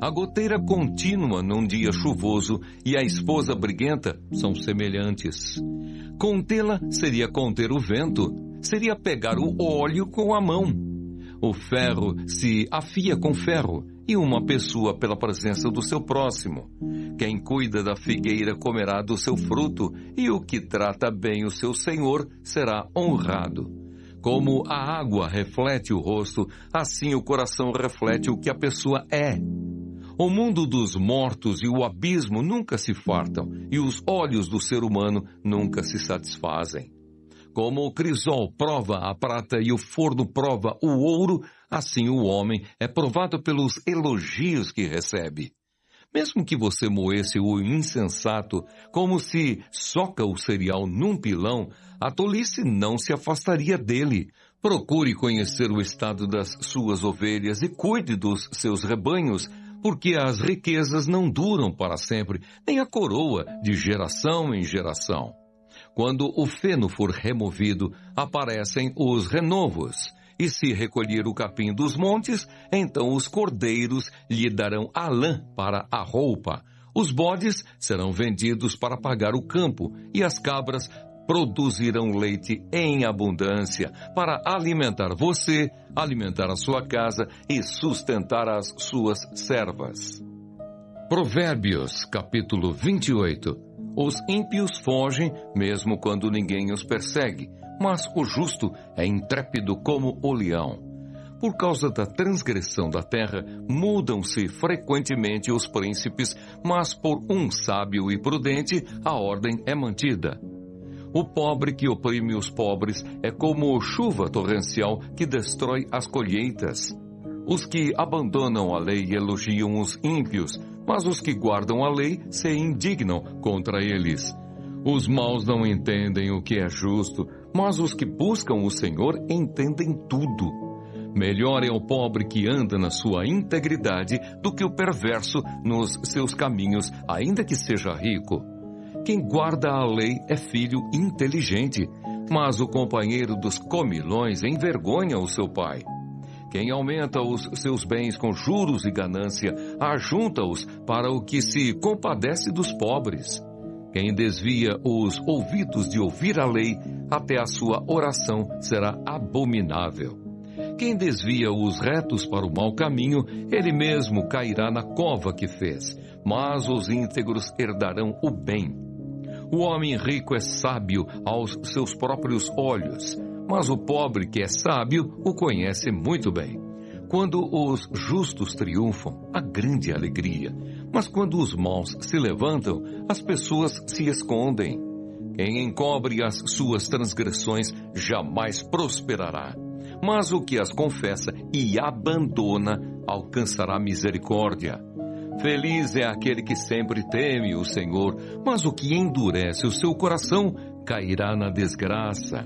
A goteira contínua num dia chuvoso e a esposa briguenta são semelhantes. Contê-la seria conter o vento, seria pegar o óleo com a mão. O ferro se afia com ferro e uma pessoa pela presença do seu próximo. Quem cuida da figueira comerá do seu fruto, e o que trata bem o seu senhor será honrado. Como a água reflete o rosto, assim o coração reflete o que a pessoa é. O mundo dos mortos e o abismo nunca se fartam, e os olhos do ser humano nunca se satisfazem. Como o crisol prova a prata e o forno prova o ouro, assim o homem é provado pelos elogios que recebe. Mesmo que você moesse o insensato, como se soca o cereal num pilão, a tolice não se afastaria dele. Procure conhecer o estado das suas ovelhas e cuide dos seus rebanhos, porque as riquezas não duram para sempre, nem a coroa de geração em geração. Quando o feno for removido, aparecem os renovos. E se recolher o capim dos montes, então os cordeiros lhe darão a lã para a roupa. Os bodes serão vendidos para pagar o campo, e as cabras produzirão leite em abundância, para alimentar você, alimentar a sua casa e sustentar as suas servas. Provérbios, capítulo 28. Os ímpios fogem, mesmo quando ninguém os persegue, mas o justo é intrépido como o leão. Por causa da transgressão da terra, mudam-se frequentemente os príncipes, mas por um sábio e prudente, a ordem é mantida. O pobre que oprime os pobres é como chuva torrencial que destrói as colheitas. Os que abandonam a lei elogiam os ímpios, mas os que guardam a lei se indignam contra eles. Os maus não entendem o que é justo, mas os que buscam o Senhor entendem tudo. Melhor é o pobre que anda na sua integridade do que o perverso nos seus caminhos, ainda que seja rico. Quem guarda a lei é filho inteligente, mas o companheiro dos comilões envergonha o seu pai. Quem aumenta os seus bens com juros e ganância, ajunta-os para o que se compadece dos pobres. Quem desvia os ouvidos de ouvir a lei, até a sua oração será abominável. Quem desvia os retos para o mau caminho, ele mesmo cairá na cova que fez, mas os íntegros herdarão o bem. O homem rico é sábio aos seus próprios olhos, mas o pobre que é sábio o conhece muito bem. Quando os justos triunfam, há grande alegria, mas quando os maus se levantam, as pessoas se escondem. Quem encobre as suas transgressões jamais prosperará, mas o que as confessa e abandona alcançará misericórdia. Feliz é aquele que sempre teme o Senhor, mas o que endurece o seu coração cairá na desgraça.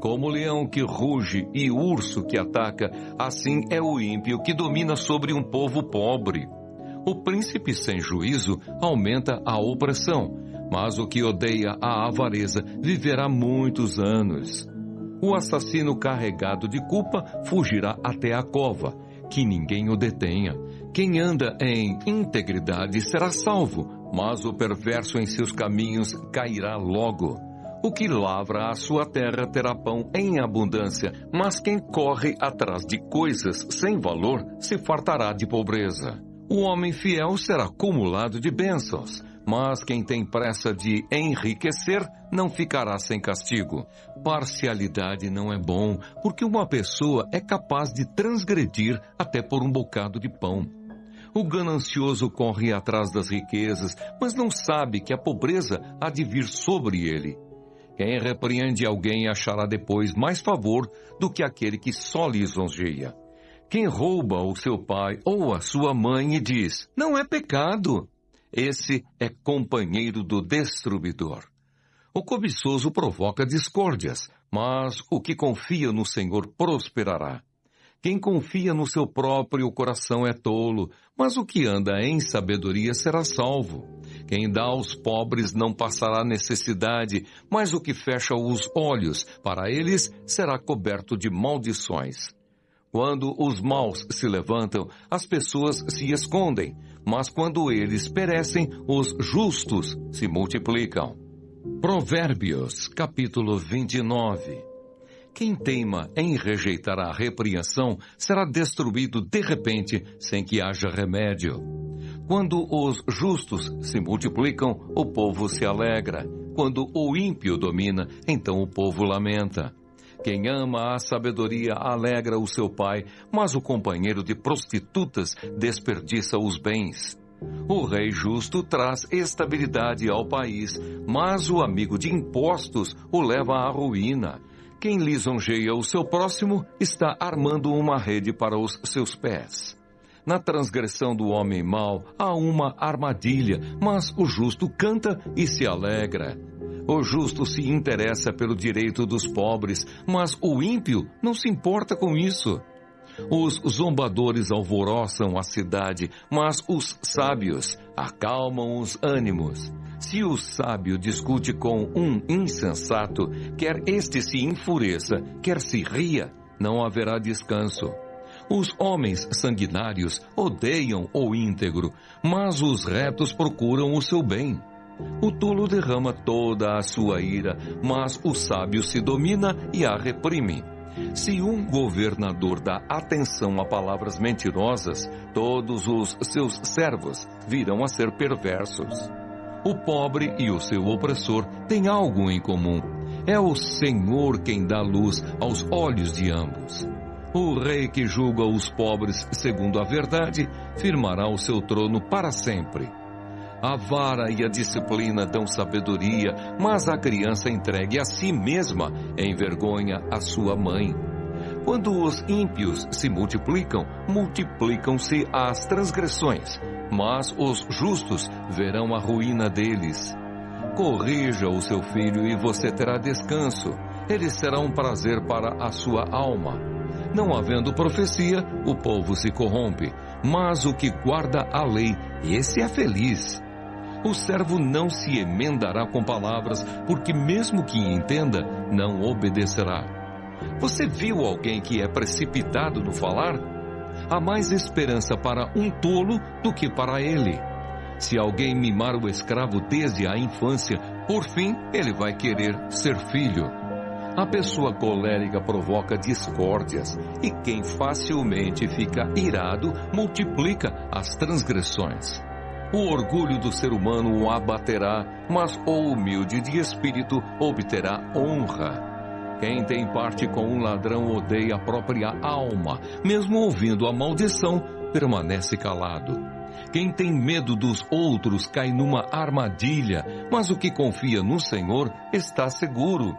Como o leão que ruge e o urso que ataca, assim é o ímpio que domina sobre um povo pobre. O príncipe sem juízo aumenta a opressão, mas o que odeia a avareza viverá muitos anos. O assassino carregado de culpa fugirá até a cova, que ninguém o detenha. Quem anda em integridade será salvo, mas o perverso em seus caminhos cairá logo. O que lavra a sua terra terá pão em abundância, mas quem corre atrás de coisas sem valor se fartará de pobreza. O homem fiel será acumulado de bênçãos, mas quem tem pressa de enriquecer não ficará sem castigo. Parcialidade não é bom, porque uma pessoa é capaz de transgredir até por um bocado de pão. O ganancioso corre atrás das riquezas, mas não sabe que a pobreza há de vir sobre ele. Quem repreende alguém achará depois mais favor do que aquele que só lisonjeia. Quem rouba o seu pai ou a sua mãe e diz, não é pecado, esse é companheiro do destruidor. O cobiçoso provoca discórdias, mas o que confia no Senhor prosperará. Quem confia no seu próprio coração é tolo, mas o que anda em sabedoria será salvo. Quem dá aos pobres não passará necessidade, mas o que fecha os olhos para eles será coberto de maldições. Quando os maus se levantam, as pessoas se escondem, mas quando eles perecem, os justos se multiplicam. Provérbios, capítulo 29. Quem teima em rejeitar a repreensão será destruído de repente, sem que haja remédio. Quando os justos se multiplicam, o povo se alegra. Quando o ímpio domina, então o povo lamenta. Quem ama a sabedoria alegra o seu pai, mas o companheiro de prostitutas desperdiça os bens. O rei justo traz estabilidade ao país, mas o amigo de impostos o leva à ruína. Quem lisonjeia o seu próximo está armando uma rede para os seus pés. Na transgressão do homem mau há uma armadilha, mas o justo canta e se alegra. O justo se interessa pelo direito dos pobres, mas o ímpio não se importa com isso. Os zombadores alvoroçam a cidade, mas os sábios acalmam os ânimos. Se o sábio discute com um insensato, quer este se enfureça, quer se ria, não haverá descanso. Os homens sanguinários odeiam o íntegro, mas os retos procuram o seu bem. O tolo derrama toda a sua ira, mas o sábio se domina e a reprime. Se um governador dá atenção a palavras mentirosas, todos os seus servos virão a ser perversos. O pobre e o seu opressor têm algo em comum. É o Senhor quem dá luz aos olhos de ambos. O rei que julga os pobres segundo a verdade, firmará o seu trono para sempre. A vara e a disciplina dão sabedoria, mas a criança entregue a si mesma envergonha a sua mãe. Quando os ímpios se multiplicam, multiplicam-se as transgressões, mas os justos verão a ruína deles. Corrija o seu filho e você terá descanso. Ele será um prazer para a sua alma. Não havendo profecia, o povo se corrompe, mas o que guarda a lei, esse é feliz. O servo não se emendará com palavras, porque mesmo que entenda, não obedecerá. Você viu alguém que é precipitado no falar? Há mais esperança para um tolo do que para ele. Se alguém mimar o escravo desde a infância, por fim ele vai querer ser filho. A pessoa colérica provoca discórdias, e quem facilmente fica irado multiplica as transgressões. O orgulho do ser humano o abaterá, mas o humilde de espírito obterá honra. Quem tem parte com um ladrão odeia a própria alma, mesmo ouvindo a maldição, permanece calado. Quem tem medo dos outros cai numa armadilha, mas o que confia no Senhor está seguro.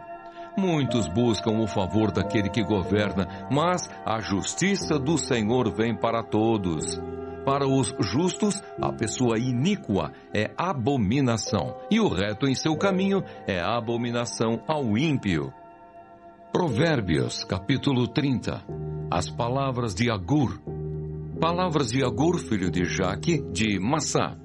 Muitos buscam o favor daquele que governa, mas a justiça do Senhor vem para todos. Para os justos, a pessoa iníqua é abominação, e o reto em seu caminho é abominação ao ímpio. Provérbios, capítulo 30. As palavras de Agur. Palavras de Agur, filho de Jaque, de Massá.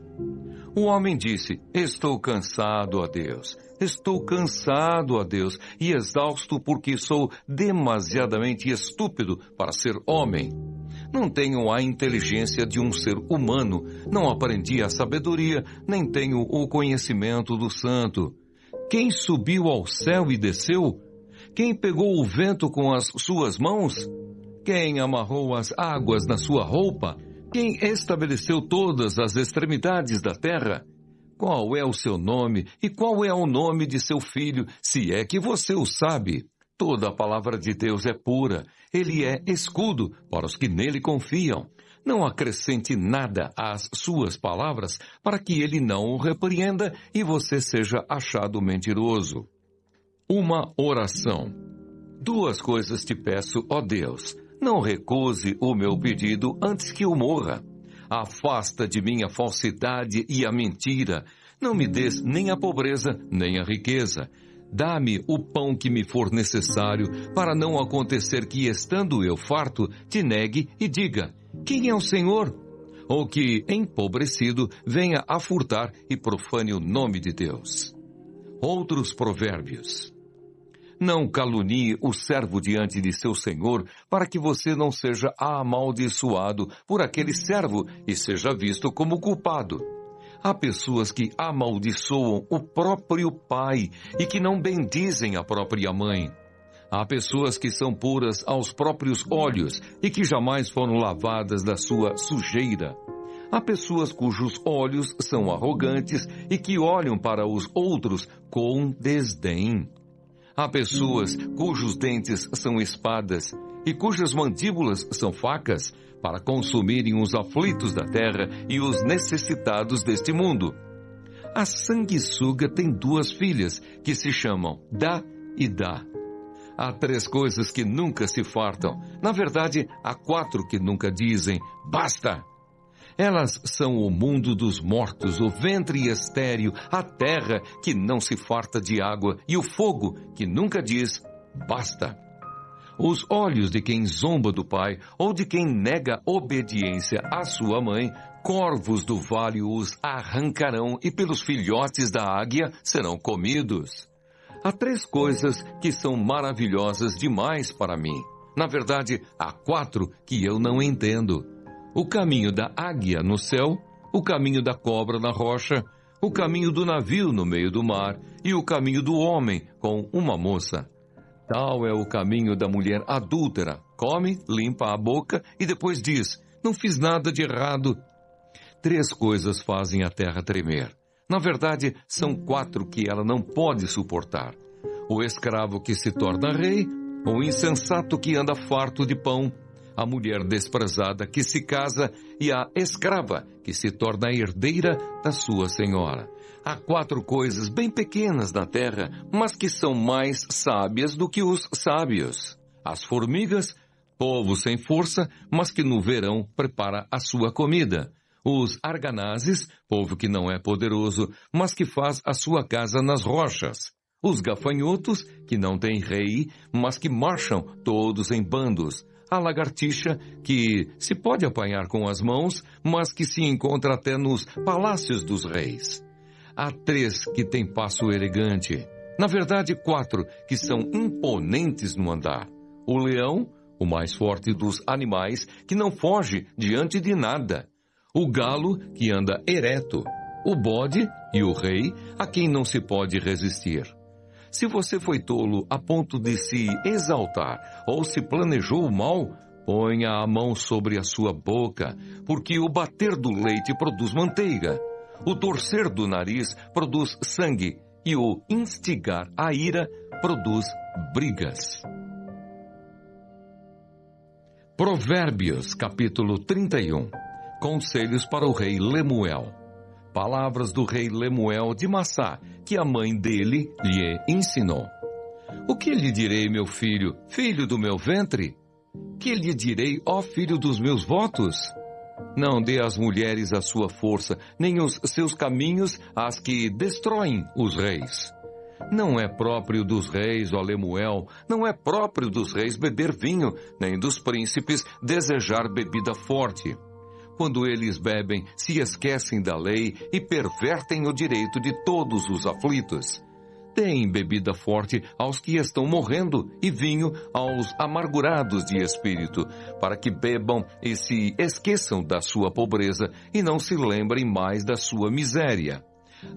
O homem disse: estou cansado, ó Deus. Estou cansado, ó Deus, e exausto porque sou demasiadamente estúpido para ser homem. Não tenho a inteligência de um ser humano, não aprendi a sabedoria, nem tenho o conhecimento do santo. Quem subiu ao céu e desceu? Quem pegou o vento com as suas mãos? Quem amarrou as águas na sua roupa? Quem estabeleceu todas as extremidades da terra? Qual é o seu nome e qual é o nome de seu filho, se é que você o sabe? Toda a palavra de Deus é pura. Ele é escudo para os que nele confiam. Não acrescente nada às suas palavras para que ele não o repreenda e você seja achado mentiroso. Uma oração. Duas coisas te peço, ó Deus. Não recuse o meu pedido antes que eu morra. Afasta de mim a falsidade e a mentira. Não me des nem a pobreza, nem a riqueza. Dá-me o pão que me for necessário, para não acontecer que, estando eu farto, te negue e diga: quem é o Senhor? Ou que, empobrecido, venha a furtar e profane o nome de Deus. Outros provérbios. Não calunie o servo diante de seu senhor, para que você não seja amaldiçoado por aquele servo e seja visto como culpado. Há pessoas que amaldiçoam o próprio pai e que não bendizem a própria mãe. Há pessoas que são puras aos próprios olhos e que jamais foram lavadas da sua sujeira. Há pessoas cujos olhos são arrogantes e que olham para os outros com desdém. Há pessoas cujos dentes são espadas e cujas mandíbulas são facas para consumirem os aflitos da terra e os necessitados deste mundo. A sanguessuga tem duas filhas que se chamam Dá e Dá. Há três coisas que nunca se fartam. Na verdade, há quatro que nunca dizem basta. Elas são o mundo dos mortos, o ventre estéril, a terra que não se farta de água e o fogo que nunca diz basta. Os olhos de quem zomba do pai ou de quem nega obediência à sua mãe, corvos do vale os arrancarão e pelos filhotes da águia serão comidos. Há três coisas que são maravilhosas demais para mim. Na verdade, há quatro que eu não entendo. O caminho da águia no céu, o caminho da cobra na rocha, o caminho do navio no meio do mar e o caminho do homem com uma moça. Tal é o caminho da mulher adúltera. Come, limpa a boca e depois diz: não fiz nada de errado. 3 coisas fazem a terra tremer. Na verdade, são 4 que ela não pode suportar: o escravo que se torna rei, o insensato que anda farto de pão, a mulher desprezada que se casa e a escrava que se torna herdeira da sua senhora. Há 4 coisas bem pequenas na terra, mas que são mais sábias do que os sábios: as formigas, povo sem força, mas que no verão prepara a sua comida; os arganazes, povo que não é poderoso, mas que faz a sua casa nas rochas; os gafanhotos, que não têm rei, mas que marcham todos em bandos; a lagartixa, que se pode apanhar com as mãos, mas que se encontra até nos palácios dos reis. Há 3 que têm passo elegante. Na verdade, 4 que são imponentes no andar: o leão, o mais forte dos animais, que não foge diante de nada; o galo, que anda ereto; o bode e o rei, a quem não se pode resistir. Se você foi tolo a ponto de se exaltar, ou se planejou o mal, ponha a mão sobre a sua boca, porque o bater do leite produz manteiga, o torcer do nariz produz sangue, e o instigar a ira produz brigas. Provérbios, capítulo 31. Conselhos para o rei Lemuel. Palavras do rei Lemuel de Massá, que a mãe dele lhe ensinou. O que lhe direi, meu filho, filho do meu ventre? Que lhe direi, ó filho dos meus votos? Não dê às mulheres a sua força, nem os seus caminhos às que destroem os reis. Não é próprio dos reis, ó Lemuel, não é próprio dos reis beber vinho, nem dos príncipes desejar bebida forte. Quando eles bebem, se esquecem da lei e pervertem o direito de todos os aflitos. Deem bebida forte aos que estão morrendo e vinho aos amargurados de espírito, para que bebam e se esqueçam da sua pobreza e não se lembrem mais da sua miséria.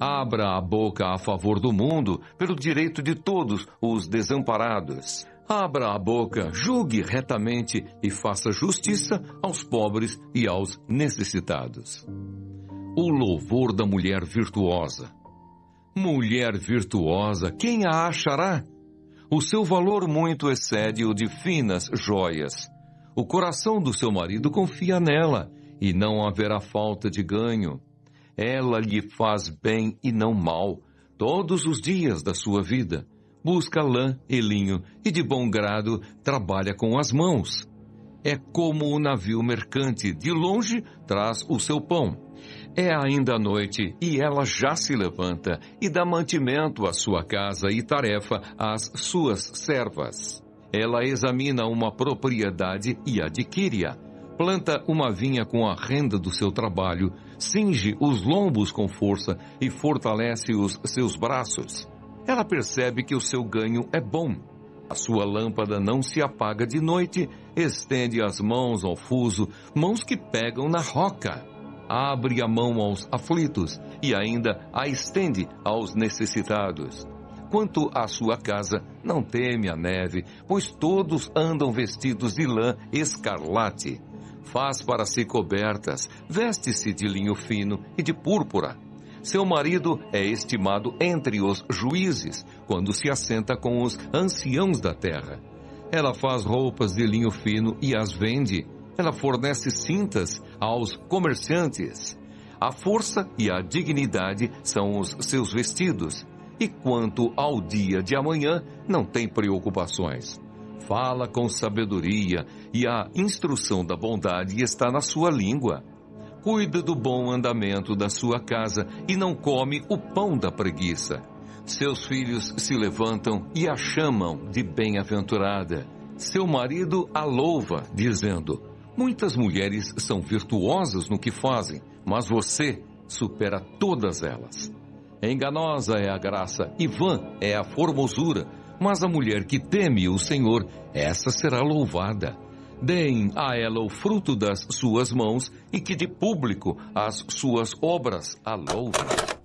Abra a boca a favor do mundo, pelo direito de todos os desamparados. Abra a boca, julgue retamente e faça justiça aos pobres e aos necessitados. O louvor da mulher virtuosa. Mulher virtuosa, quem a achará? O seu valor muito excede o de finas joias. O coração do seu marido confia nela, e não haverá falta de ganho. Ela lhe faz bem e não mal, todos os dias da sua vida. Busca lã e linho, e de bom grado trabalha com as mãos. É como o navio mercante, de longe traz o seu pão. É ainda a noite, e ela já se levanta, e dá mantimento à sua casa e tarefa às suas servas. Ela examina uma propriedade e adquire-a. Planta uma vinha com a renda do seu trabalho, cinge os lombos com força e fortalece os seus braços. Ela percebe que o seu ganho é bom. A sua lâmpada não se apaga de noite, estende as mãos ao fuso, mãos que pegam na roca. Abre a mão aos aflitos e ainda a estende aos necessitados. Quanto à sua casa, não teme a neve, pois todos andam vestidos de lã escarlate. Faz para si cobertas, veste-se de linho fino e de púrpura. Seu marido é estimado entre os juízes, quando se assenta com os anciãos da terra. Ela faz roupas de linho fino e as vende. Ela fornece cintas aos comerciantes. A força e a dignidade são os seus vestidos. E quanto ao dia de amanhã, não tem preocupações. Fala com sabedoria, e a instrução da bondade está na sua língua. Cuida do bom andamento da sua casa e não come o pão da preguiça. Seus filhos se levantam e a chamam de bem-aventurada. Seu marido a louva, dizendo: muitas mulheres são virtuosas no que fazem, mas você supera todas elas. Enganosa é a graça e vã é a formosura, mas a mulher que teme o Senhor, essa será louvada. Deem a ela o fruto das suas mãos e que de público as suas obras a louvem.